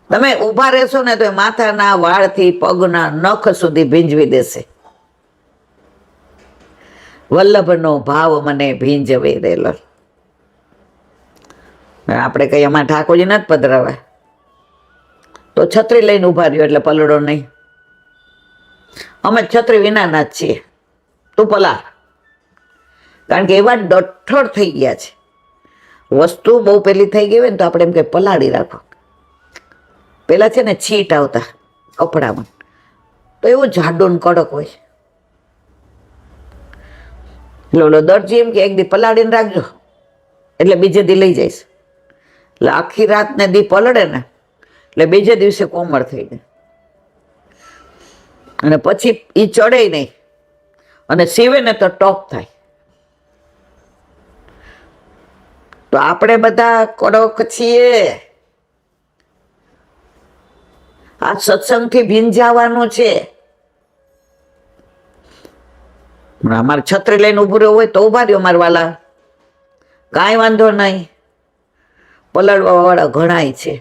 તમે ઊભા રહેશો ને તો માથાના વાળથી પગના નખ સુધી ભીંજવી દેશે. વલ્લભનો ભાવ મને ભીંજવે રેલો. આપણે કઈ એમાં ઠાકોરજી નથી પધરાવા, તો છત્રી લઈને ઊભા રહ્યો એટલે પલડો નહીં. અમે છત્રી વિનાના જ છીએ, તું પલાર. કારણ કે એવા ડઠ્ઠર થઈ ગયા છે, વસ્તુ બહુ પેલી થઈ ગઈ હોય ને તો આપણે એમ કે પલાળી રાખો. પેલા છે ને છીટ આવતા કપડામાં, તો એવું જાડું ને કડક હોય. ઓલો દરજી એમ કે એક દી પલાળીને રાખજો એટલે બીજે દી લઈ જઈશ. એટલે આખી રાત ને દી પલળે ને એટલે બીજે દિવસે કોમળ થઈ જાય, અને પછી એ ચડે નહીં, અને સીવે ને તો ટોપ થાય. તો આપણે બધા કડક છીએ. આ સત્સંગથી ભીંજાવાનું છે. અમારે છત્રી લઈને ઉભું રહ્યું હોય તો ઉભા રહ્યો મારા વાલા, કાંઈ વાંધો નહીં. પલાળવા વાળા ઘણાય છે.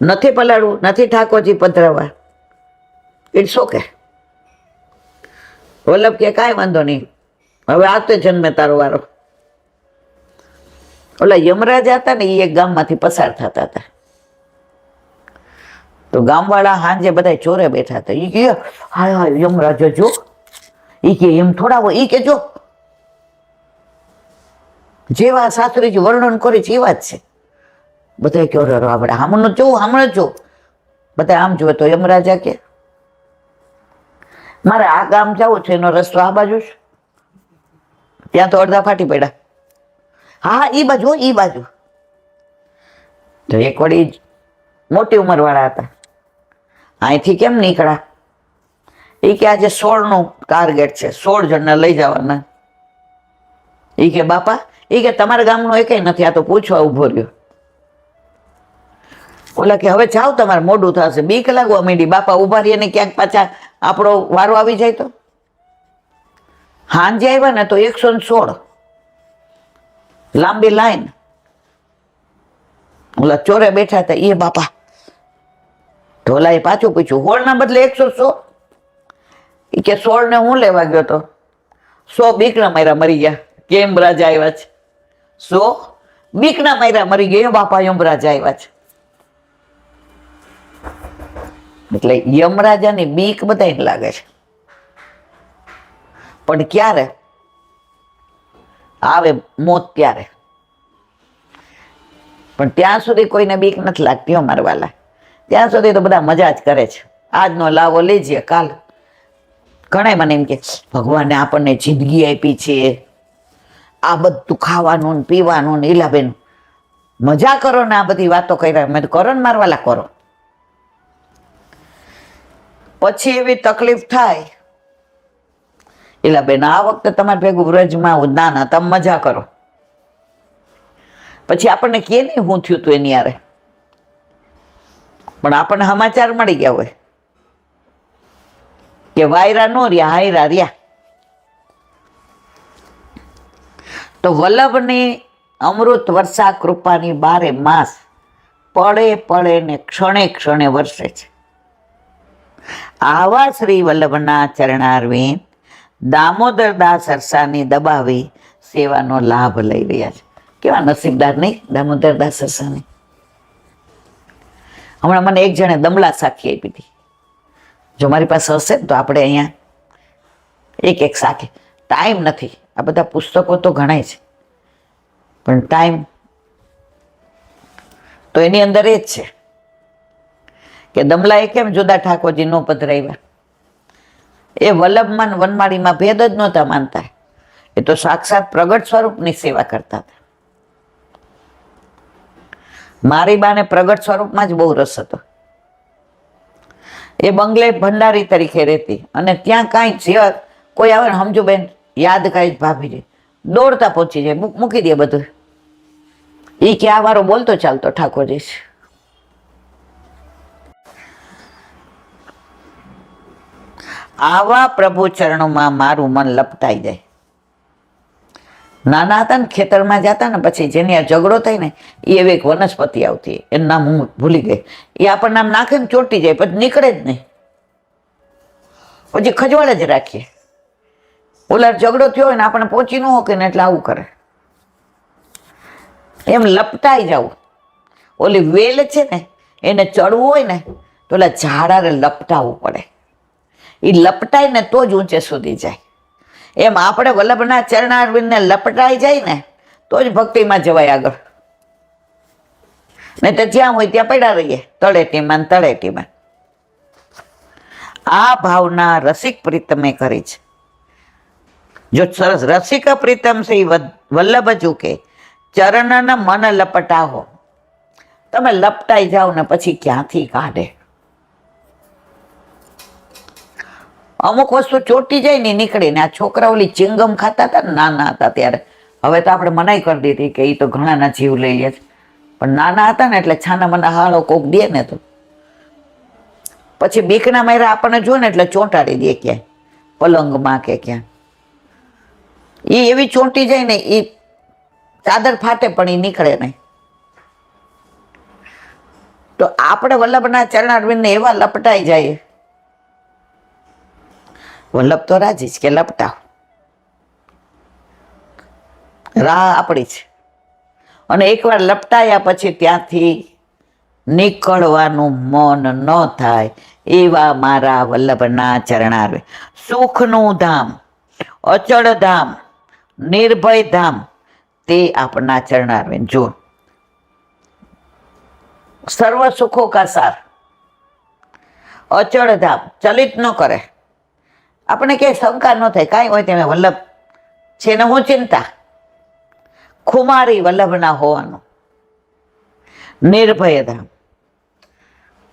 નથી પલાળવું, નથી ઠાકોરજી પધરાવા, ઇટ્સ ઓકે. વલ્લભ કે કાંઈ વાંધો નહીં, હવે આવતો જન્મે તારો વારો. ઓલા યમરાજ હતા ને એ એક ગામમાંથી પસાર થતા હતા, તો ગામવાળા હાંજે બધા ચોરે બેઠા હતા. એ કે હાય હાય યમરાજ જો, એ કે એમ થોડા હોય, એ કે જો જેવા શાસ્ત્રીજી વર્ણન કરે છે એવા જ છે. બધા કે આપણે હમણાં જોવું, હમણાં જો. બધા આમ જોવે તો યમરાજા કે મારે આ ગામ જવું છે, એનો રસ્તો આ બાજુ છે. ત્યાં તો અડધા ફાટી પડ્યા. હા ઈ બાજુ, ઈ બાજુ. તો એક વળી મોટી ઉંમર વાળા હતા, અહીંથી કેમ નીકળ્યા? એ કે આજે 16 નું ટાર્ગેટ છે, 16 જણને લઈ જવાના. એ કે બાપા, એ કે તમારા ગામનો એકેય નથી, આ તો પૂછવા ઉભો રહ્યો. ઓલા કે હવે જાઓ, તમારે મોડું થશે. બીક લાગવા માંડી. બાપા ઉભા રહીએ ને ક્યાંક પાછા આપણો વારો આવી જાય તો. હાંજે આવ્યા ને તો 116 લાંબી લાઈન. ઓલા ચોરે બેઠા હતા, એ બાપા. ઢોલાએ પાછું પૂછ્યું, 16 ના બદલે 116? એ કે 16 ને હું લેવા ગયો તો 100 બીકના માર્યા મરી ગયા. કેમ રાજા આવ્યા છે? 100 બીકના માર્યા મરી ગયા. બાપા યમરાજા આવ્યા છે. એટલે યમરાજાની બીક બધાને લાગે છે, પણ ક્યારે આવે મોત ત્યારે. પણ ત્યાં સુધી કોઈને બીક નથી લાગતી અમારા વાલા. ત્યાં સુધી તો બધા મજા જ કરે છે. આજનો લાવો લેજે, કાલ. ઘણા મને એમ કે ભગવાને આપણને જિંદગી આપી છે, આ બધું ખાવાનું ને પીવાનું ને, ઈલાબેન મજા કરો ને, આ બધી વાતો કર્યા. મેં કરો ને મારા વાલા, કરો. પછી એવી તકલીફ થાય, એટલે બેન આ વખતે તમારે ભેગું વ્રજમાં ના ના તમે મજા કરો. પછી આપણને કે નહીં હું થયું તું એની યારે, પણ આપણને સમાચાર મળી ગયા હોય કે વાયરા નો રહ્યા, હાયરા રહ્યા. તો વલ્લભની અમૃત વર્ષા કૃપાની 12 માસ પડે પડે ને ક્ષણે ક્ષણે વરસે છે. આવા શ્રી વલ્લભના ચરણારવિંદ દામોદર દાસ સરસાની દબાવી સેવાનો લાભ લઈ રહ્યા છે. કેવા નસીબદાર નહીં દામોદર દાસ સરસાની. હમણાં મને એક જણે દમલા સાખી આપી હતી. જો મારી પાસે હશે ને તો આપણે અહીંયા એક સાખી. ટાઈમ નથી, આ બધા પુસ્તકો તો ઘણાય છે, પણ ટાઈમ તો એની અંદર એ જ છે કે દમલા એ કેમ જુદા ઠાકોરજી નો પધરાવ્યા. એ વલ્લભમાં વનમાળીમાં ભેદ જ નહોતા માનતા. એ તો સાક્ષાત પ્રગટ સ્વરૂપની સેવા કરતા હતા. મારી બાને પ્રગટ સ્વરૂપમાં જ બહુ રસ હતો. એ બંગલે ભંડારી તરીકે રહેતી, અને ત્યાં કાંઈ જેવા કોઈ આવે ને, સમજો બેન યાદ કાંઈ ભાભી દોડતા પહોંચી જાય, મૂકી દે બધું. એ કે આ વારો બોલતો ચાલતો ઠાકોરજી છે. આવા પ્રભુ ચરણોમાં મારું મન લપટાઈ જાય. નાના હતા ને ખેતરમાં જતા ને, પછી જેની આ ઝઘડો થાય ને, એ એવી એક વનસ્પતિ આવતી, એનું નામ હું ભૂલી ગઈ. એ આપણને નામ નાખે ને ચોંટી જાય, પછી નીકળે જ નહીં, પછી ખજવાળ જ રાખીએ. ઓલા ઝઘડો થયો હોય ને આપણે પહોંચી ન હોકે ને, એટલે આવું કરે. એમ લપટાઈ જવું. ઓલી વેલ છે ને, એને ચડવું હોય ને તો ઓલા ઝાડાને લપટાવવું પડે. એ લપટાય ને તો જ ઊંચે સુધી જાય. એમ આપણે વલ્લભના ચરણારવિંદને લપટાઈ જાય ને તો જ ભક્તિમાં જવાય આગળ. નહીં તો જ્યાં હોય ત્યાં પડ્યા રહીએ, તળેટીમાં તળેટીમાં. આ ભાવના રસિક પ્રીતમે કરી છે. જો સરસ રસિક પ્રીતમ શ્રી વલ્લભ ચૂકે ચરણના મન લપટાવો. તમે લપટાઈ જાઓ ને પછી ક્યાંથી કાઢે. અમુક વસ્તુ ચોટી જાય ને નીકળીને. આ છોકરા ઓલી ચિંગમ ખાતા હતા ને નાના હતા ત્યારે, હવે તો આપણે મનાઈ કરી દીધી કે એ તો ઘણાના જીવ લઈ લે છે, પણ નાના હતા ને એટલે છાના મના હાળો કોક દે ને તો પછી બીકના માર્યા આપણને જો ને એટલે ચોંટાડી દે ક્યાંય પલંગમાં કે ક્યાં. એ એવી ચોંટી જાય ને, એ ચાદર ફાટે પણ એ નીકળે નહીં. તો આપણે વલ્લભના ચરણારવિંદને એવા લપટાઈ જાય વલ્લભ તો રાજી જ કે લપટાવ, રાહ આપણી છે. અને એકવાર લપટાયા પછી ત્યાંથી નીકળવાનું મન ન થાય એવા મારા વલ્લભના ચરણારવે. સુખનું ધામ, અચળ ધામ, નિર્ભય ધામ, તે આપના ચરણારવે. જો સર્વ સુખો કા સાર, અચળ ધામ, ચલિત ન કરે, આપણે ક્યાંય શંકા ન થાય, કાંઈ હોય તેમાં વલ્લભ છે ને હું ચિંતા. ખુમારી વલ્લભના હોવાનું. નિર્ભય ધામ,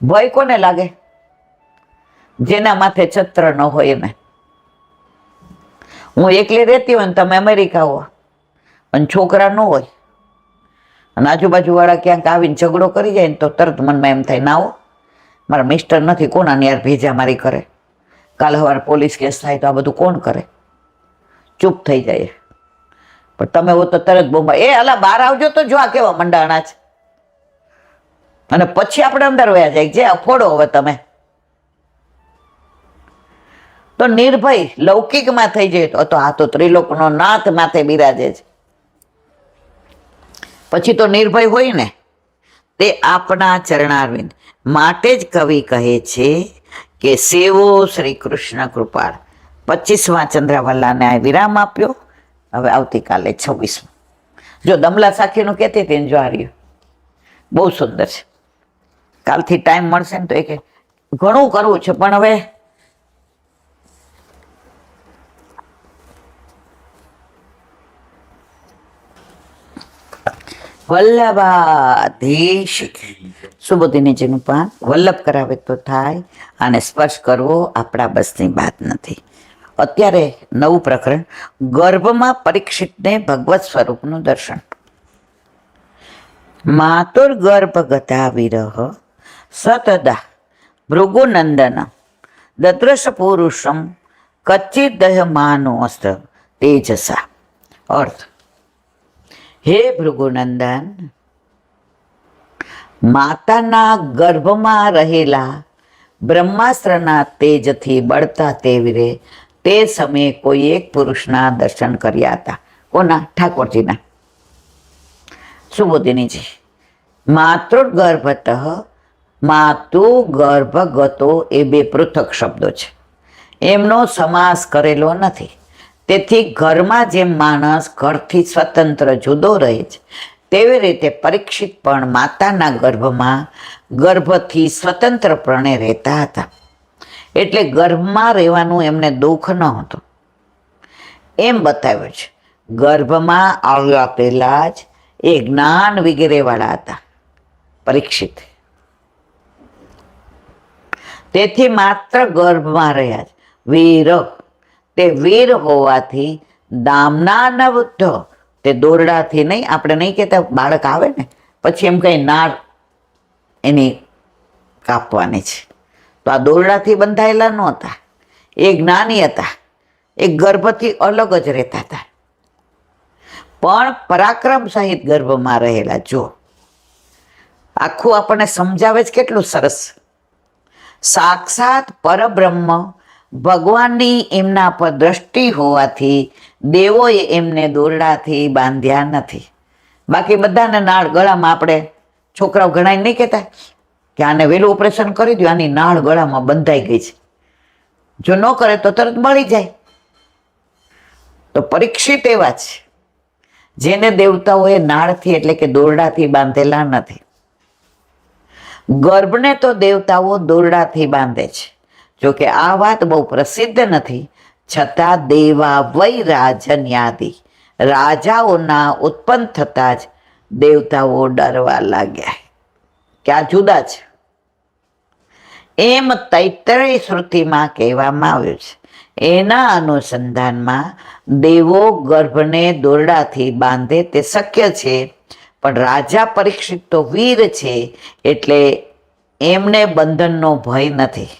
ભય કોને લાગે? જેના માથે છત્ર ન હોય એને. હું એકલી રહેતી હોય ને તમે અમેરિકા હો અને છોકરા ન હોય અને આજુબાજુ વાળા ક્યાંક આવીને ઝઘડો કરી જાય ને તો તરત મનમાં એમ થાય ના હો, મારા મિસ્ટર નથી, કોના યાર ભેજા મારી કરે, કાલ સવારે પોલીસ કેસ થાય તો આ બધું કોણ કરે? ચૂપ થઈ જાય. પણ તમે હો તો તરત બોમ્બા, એ અલા બહાર આવજો તો જો આ કેવા મંડાણા છે, અને પછી આપણે અંદર વયા જાય જે અફોડો હવે તમે. તો નિર્ભય લૌકિકમાં થઈ જાય તો આ તો ત્રિલોકનો નાથ માથે બિરાજે છે. પછી તો નિર્ભય હોય ને, તે આપણા ચરણારવિંદ માટે જ કવિ કહે છે કે સેવો શ્રી કૃષ્ણ કૃપાળ. 25મા ચંદ્રવલ્લાને આ વિરામ આપ્યો. હવે આવતીકાલે 26. જો દમલા સાખીનું કહેતી હતી ને, જો આ રહ્યું બહુ સુંદર છે. કાલથી ટાઈમ મળશે ને તો એક ઘણું કરવું છે, પણ હવે વલ્લભાધીશ સુબોધિનીજીનું પાન વલ્લભ કરાવે તો થાય, અને સ્પર્શ કરવો આપણા બસની વાત નથી. અત્યારે નવું પ્રકરણ, ગર્ભમાં પરીક્ષિતને ભગવત સ્વરૂપનું દર્શન. માતુર ગર્ભ ગતા વિરહ સતદા ભૃગુનંદન દદ્રશ પુરુષમ કચ્ચિદય માનો અસ્ત્ર તેજસા. અર્થ, હે ભૃગુનંદન, માતાના ગર્ભમાં રહેલા બ્રહ્માસ્ત્રના તેજથી બળતા તે વીરે તે સમયે કોઈ એક પુરુષના દર્શન કર્યા હતા. કોના? ઠાકોરજીના. સુબોધિનીજી, માતૃગર્ભત માતુ ગર્ભગતો એ બે પૃથક શબ્દો છે, એમનો સમાસ કરેલો નથી. તેથી ઘરમાં જેમ માણસ ઘરથી સ્વતંત્ર જુદો રહે છે, તેવી રીતે પરીક્ષિત પણ માતાના ગર્ભથી સ્વતંત્રપણે રહેતા હતા. એટલે ગર્ભમાં રહેવાનું એમને દુઃખ ન હતું એમ બતાવ્યું છે. ગર્ભમાં આવ્યા પહેલા જ એ જ્ઞાન વગેરે વાળા હતા પરીક્ષિત. તેથી માત્ર ગર્ભમાં રહ્યા જ. વીર, તે વીર હોવાથી દામના નવધ, તે દોરડાથી નહીં, આપણે નહીં કહેતા બાળક આવે ને પછી એમ કઈ નાળ એની કાપવાની છે, તો આ દોરડાથી બંધાયેલા નહોતા. એ જ્ઞાની હતા, એ ગર્ભથી અલગ જ રહેતા હતા, પણ પરાક્રમ સહિત ગર્ભમાં રહેલા. જો આખું આપણને સમજાવે છે કેટલું સરસ. સાક્ષાત પરબ્રહ્મ ભગવાનની એમના પર દ્રષ્ટિ હોવાથી દેવોએ એમને દોરડાથી બાંધ્યા નથી. બાકી બધાને નાળ ગળામાં, આપણે છોકરાઓ ઘણા નહીં કહેતા કે આને વહેલું ઓપરેશન કરી દો, આની નાળ ગળામાં બંધાઈ ગઈ છે, જો ન કરે તો તરત મળી જાય. તો પરીક્ષિત એવા છે જેને દેવતાઓએ નાળથી એટલે કે દોરડાથી બાંધેલા નથી. ગર્ભને તો દેવતાઓ દોરડાથી બાંધે છે. જોકે આ વાત બહુ પ્રસિદ્ધ નથી, છતાં દેવા વૈ રાજન્યાદિ, રાજાઓના ઉત્પન્ન થતા જ દેવતાઓ ડરવા લાગ્યા કે આ જુદા છે. એમ તૈત્તરીય શ્રુતિમાં કહેવામાં આવ્યું છે. એના અનુસંધાનમાં દેવો ગર્ભને દોરડાથી બાંધે તે શક્ય છે, પણ રાજા પરીક્ષિત તો વીર છે એટલે એમને બંધનનો ભય નથી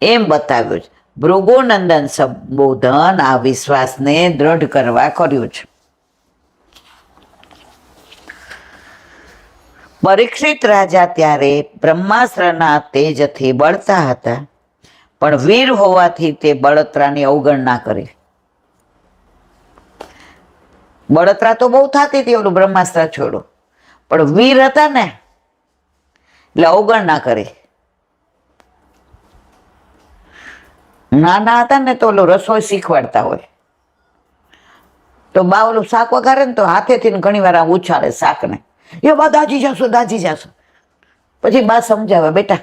એમ બતાવ્યું છે. ભૃગુનંદન સંબોધન આ વિશ્વાસને દ્રઢ કરવા કર્યું છે. પરીક્ષિત રાજા ત્યારે બ્રહ્માસ્ત્રના તેજથી બળતા હતા, પણ વીર હોવાથી તે બળતરાની અવગણના કરી. બળતરા તો બહુ થતી હતી, ઓલું બ્રહ્માસ્ત્ર છોડો, પણ વીર હતા ને એટલે અવગણના કરી. નાના હતા ને તો ઓલું રસોઈ શીખવાડતા હોય, તો બા ઓલું શાક વઘારે ને તો હાથેથી ઘણી વાર આમ ઉછાળે શાકને, એ બા દાજી જશો દાજી જશો. પછી બા સમજાવે, બેટા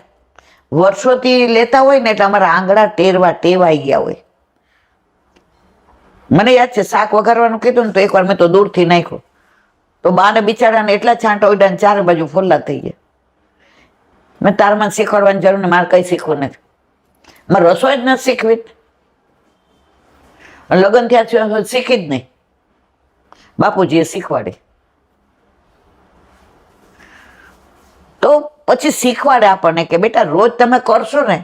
વર્ષોથી લેતા હોય ને એટલે અમારા આંગળા ટેવાઈ ગયા હોય. મને યાદ છે શાક વઘારવાનું કીધું ને તો એકવાર મેં તો દૂરથી નાખ્યો, તો બાને બિચારાને એટલા છાંટા ઉડ્યા ને ચારે બાજુ ફોલ્લા થઈ ગયા. મેં તારમાં શીખવાડવાની જરૂર ને, મારે કઈ શીખવું નથી, મારે રસોઈ જ નથી શીખવી, લગ્ન થયા શીખી જ નહીં, બાપુજીએ શીખવાડે. તો પછી શીખવાડે આપણને કે બેટા રોજ તમે કરશો ને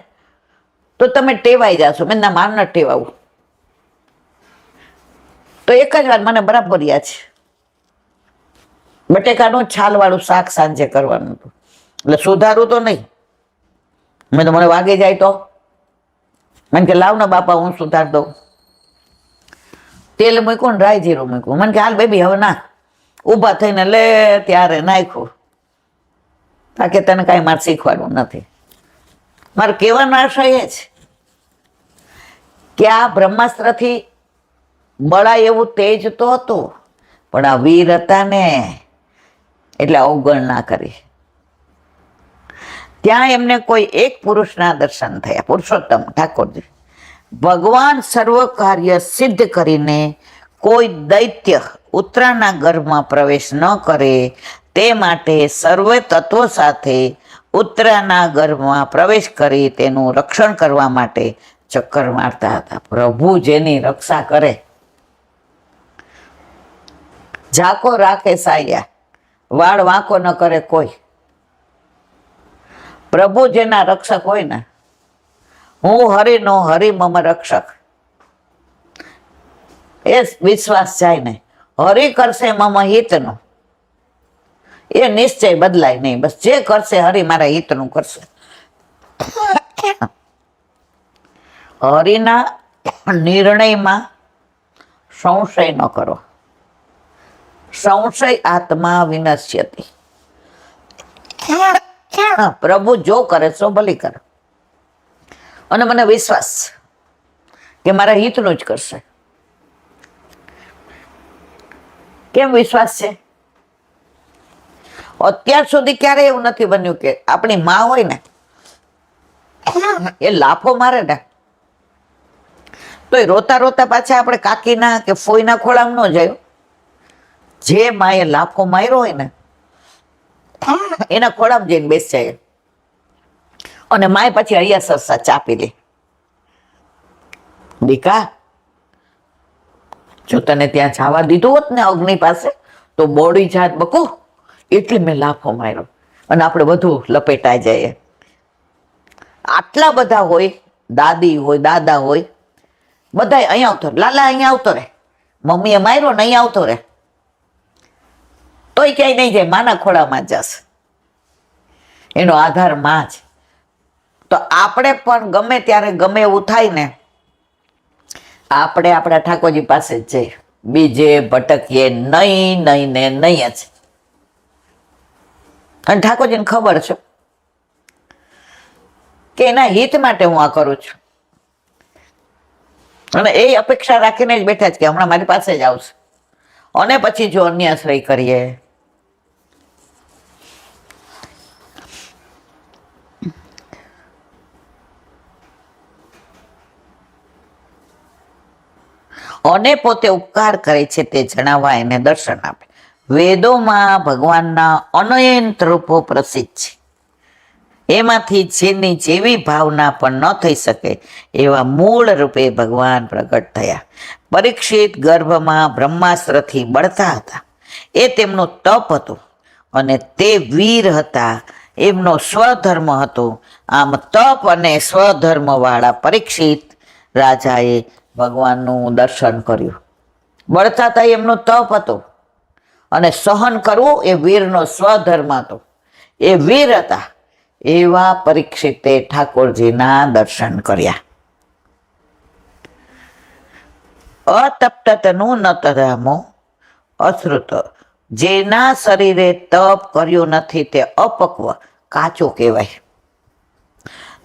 તો તમે ટેવાઈ જાશો. મેં ના માર ન ટેવાવું. તો એક જ વાર મને બરાબર યાદ છે, બટેકાનું છાલવાળું શાક સાંજે કરવાનું હતું, એટલે સુધારું તો નહીં. મેં તો મને વાગી જાય તો મને કે લાવ ને બાપા હું સુધાર દઉં. તેલ મૂક્યું ને રાઈ જીરું મૂક્યું, મને કે હાલ બેબી હવે ના, ઊભા થઈને લે ત્યારે નાખ્યું. તાકે તને કાંઈ મારે શીખવાડવું નથી. મારે કહેવાનો આશય એ છે કે આ બ્રહ્માસ્ત્રથી બળાય એવું તેજ તો હતું, પણ આ વીર હતા ને એટલે અવગણના કરી. ત્યાં એમને કોઈ એક પુરુષના દર્શન થયા, પુરુષોત્તમ ઠાકોરજી. ભગવાન સર્વ કાર્ય સિદ્ધ કરીને કોઈ દૈત્ય ઉત્તરાના ગર્ભમાં પ્રવેશ ન કરે તે માટે સર્વે તત્વો સાથે ઉત્તરાના ગર્ભમાં પ્રવેશ કરી તેનું રક્ષણ કરવા માટે ચક્કર મારતા હતા. પ્રભુ જેની રક્ષા કરે, ઝાકો રાખે સાયા, વાળ વાંકો ન કરે કોઈ. પ્રભુ જેના રક્ષક હોય ને, હું હરિનો હરિ મમ રક્ષક, એ વિશ્વાસ જાય ને, હરિ કરશે મમ હિતનો, એ નિશ્ચય બદલાય નહીં. બસ જે કરશે હરિ મારા હિતનું કરશે. હરિના નિર્ણયમાં સંશય ન કરો. સંશય આત્મા વિનશ્યતિ. પ્રભુ જો કરે સો ભલી કરે, અને મને વિશ્વાસ કે મારા હિતનું જ કરશે. કેમ વિશ્વાસ છે? અત્યાર સુધી ક્યારે એવું નથી બન્યું કે આપણી માં હોય ને એ લાફો મારે ને તો રોતા રોતા પાછા આપણે કાકીના કે ફોઈના ખોળામાં ન જાય. જે માએ લાફો માર્યો હોય ને એના ખોળામાં જઈને બેસી જાય, અને માય પછી અહીંયા સરસા ચાપી લે. દીકા જો તને ત્યાં જવા દીધું હોત ને અગ્નિ પાસે તો બોડી જાત બકુ, એટલે મેં લાફો માર્યો. અને આપણે બધું લપેટાઈ જઈએ. આટલા બધા હોય, દાદી હોય દાદા હોય, બધા અહીંયા આવતો, લાલા અહીંયા આવતો રે, મમ્મીએ માર્યો ને અહીંયા આવતો રે, તોય ક્યાંય નહીં જાય, માના ખોળામાં જ જશે. એનો આધાર માં જ. તો આપણે પણ ગમે ત્યારે ગમે એવું થાય ને, આપણે આપણા ઠાકોરજી પાસે જ જઈએ, બીજે ભટકીએ નહીં, નહીં ને નહીં જ. અને ઠાકોરજીને ખબર છે કે એના હિત માટે હું આ કરું છું, અને એ અપેક્ષા રાખીને જ બેઠા છે કે હમણાં મારી પાસે જ આવશે. અને પછી જો અન્યાશ્રય કરીએ, અને પોતે ઉપકાર કરે છે તે જણાવવા એને દર્શન આપે. વેદોમાં ભગવાનના અનંત રૂપો પ્રસિદ્ધ છે. એમાંથી જેની જેવી ભાવના પણ ન થઈ શકે એવા મૂળ રૂપે ભગવાન પ્રગટ થયા. પરીક્ષિત ગર્ભમાં બ્રહ્માસ્ત્રથી બળતા હતા, એ તેમનું તપ હતું, અને તે વીર હતા, એમનો સ્વધર્મ હતો. આમ તપ અને સ્વધર્મ વાળા પરીક્ષિત રાજાએ ભગવાનનું દર્શન કર્યું. બળતા હતા એમનું તપ હતું, અને સહન કરવું એ વીરનો સ્વધર્મ હતો. એ વીર હતા. એવા પરીક્ષિતે ઠાકોરજીના દર્શન કર્યા. અતપ્તનું ન તદામો અશ્રુત, જેના શરીરે તપ કર્યું નથી તે અપક્વ કાચો કહેવાય.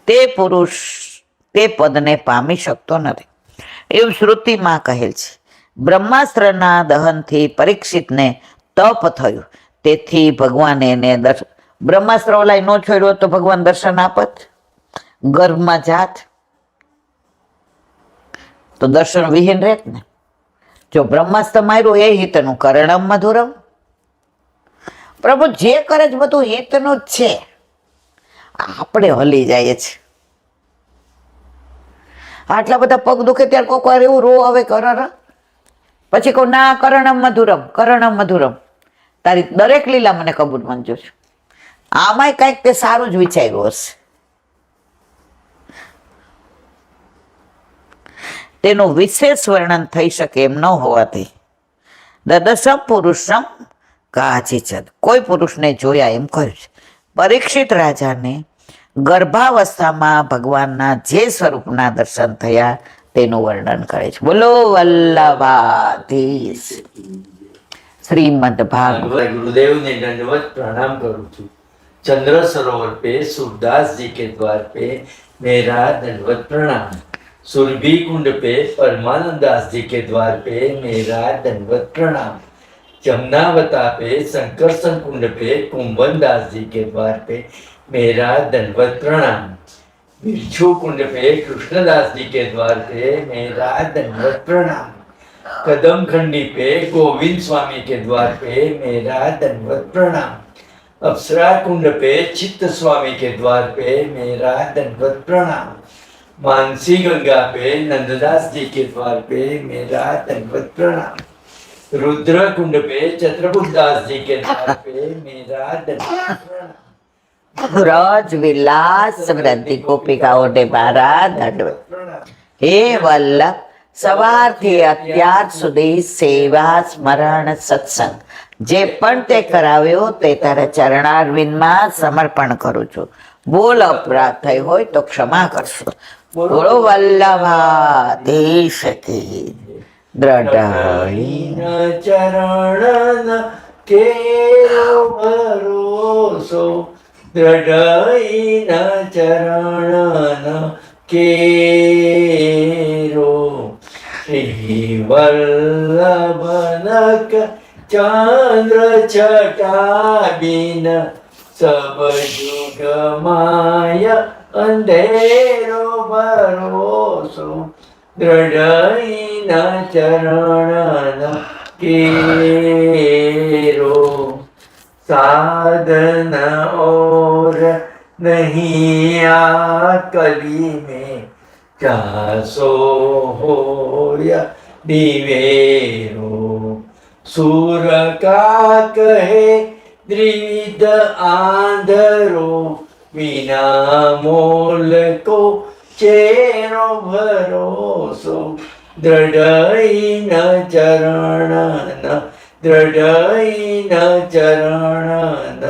તે પુરુષ તે પદને પામી શકતો નથી એવું શ્રુતિમાં કહેલ છે. બ્રહ્માસ્ત્રના દહનથી પરીક્ષિતને તપ થયું, તેથી ભગવાન એને બ્રહ્માસ્ત્ર ઓલાય ન છોડ્યો તો ભગવાન દર્શન આપત, ગર્ભમાં જાત તો દર્શન વિહીન રહેત ને. જો બ્રહ્માસ્ત્ર માર્યું એ હિતનું કરણમ મધુરમ. પ્રભુ જે કરે છે બધું હિતનું જ છે, આપણે હલી જાય છે. આટલા બધા પગ દુખે ત્યારે કોઈક વાર એવું રો આવે કરણ, પછી કહું ના કરણમ મધુરમ, કરણમ મધુરમ. તારી દરેક લીલા મને કબૂલ મંજૂર છે. આમાંય કંઈક તે સારું જ વિચાર્યું હશે. તેનું વિશેષ વર્ણન થઈ શકે એમ ન હોવાથી દદસમ પુરુષમ કાચીચદ, કોઈ પુરુષને જોયા એમ કહ્યું છે. પરીક્ષિત રાજાને ગર્ભાવસ્થામાં ભગવાનના જે સ્વરૂપના દર્શન થયા તેનું વર્ણન કરે છે. બોલો વલ્લભાધીશ. શ્રીમદ ભાગવત. गुरुदेव ने दंडवत प्रणाम करूँ छू. चंद्र सरोवर पे सूरदास जी के द्वार पे मेरा दंडवत प्रणाम. सुरभि कुंड पे परमानंद दास जी के द्वार पे मेरा दंडवत प्रणाम. जमुनावता पे संकर्षण कुंड पे कुंभन दास जी के द्वार पे मेरा दंडवत प्रणाम. बिरछू कुंड पे कृष्णदास जी के द्वार पे मेरा दंडवत प्रणाम. कदम खंडी पे गोविंद स्वामी के द्वार पे मेरा दंडवत प्रणाम. अप्सरा कुंड पे चित्त स्वामी के द्वार पे मेरा दंडवत प्रणाम. मानसी गंगा पे नंददास जी के द्वार पे मेरा दंडवत प्रणाम. रुद्र कुंड पे चत्रबुद्ध दास जी के द्वार पे मेरा दंडवत प्रणाम. વ્રજ વિલાસ વૃદ્ધિ ગોપિકાઓને મારા દંડવત. હે વલ્લભ, સવારથી અત્યાર સુધી સેવા સ્મરણ સત્સંગ જે પણ તે કરાવ્યો તે તારા ચરણારવિંદમાં સમર્પણ કરું છું. બોલ અપરાધ થઈ હોય તો ક્ષમા કરશો. બોલો વલ્લભાધીશ કી. દ્રઢ ચરણ કેરો ભરોસો, દ્રઢ ચરણ કેરો. શ્રી વલ્લભનક ચંદ્ર છટાબીન, સબ જુગ માય અંધેરો ભરોસો, દ્રઢ ચરણ કેરો. साधन और नहीं आ कली में, चासो हो या दिवेरो. सूर का कहे द्विविध आंधरो, बिना मोल को चेरो भरोसो, दृढ़ चरण દ્રઢ ચરણ,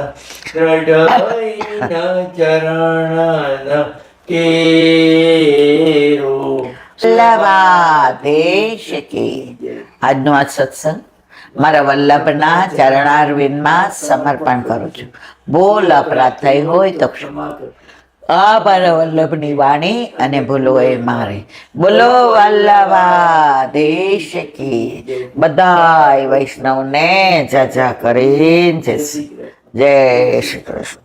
દ્રઢ ચરણ કેરો. વલ્લભાધીશ કી. આજનો આ સત્સંગ મારા વલ્લભના ચરણારવિંદમાં સમર્પણ કરું છું. બોલ અપરાધ થઈ હોય તો ક્ષમા કરો. આ મારા વલ્લભની વાણી અને ભૂલો એ મારે. બોલો વલ્લભાધીશ કી. બધા વૈષ્ણવને જજા કરીને જય શ્રી કૃષ્ણ.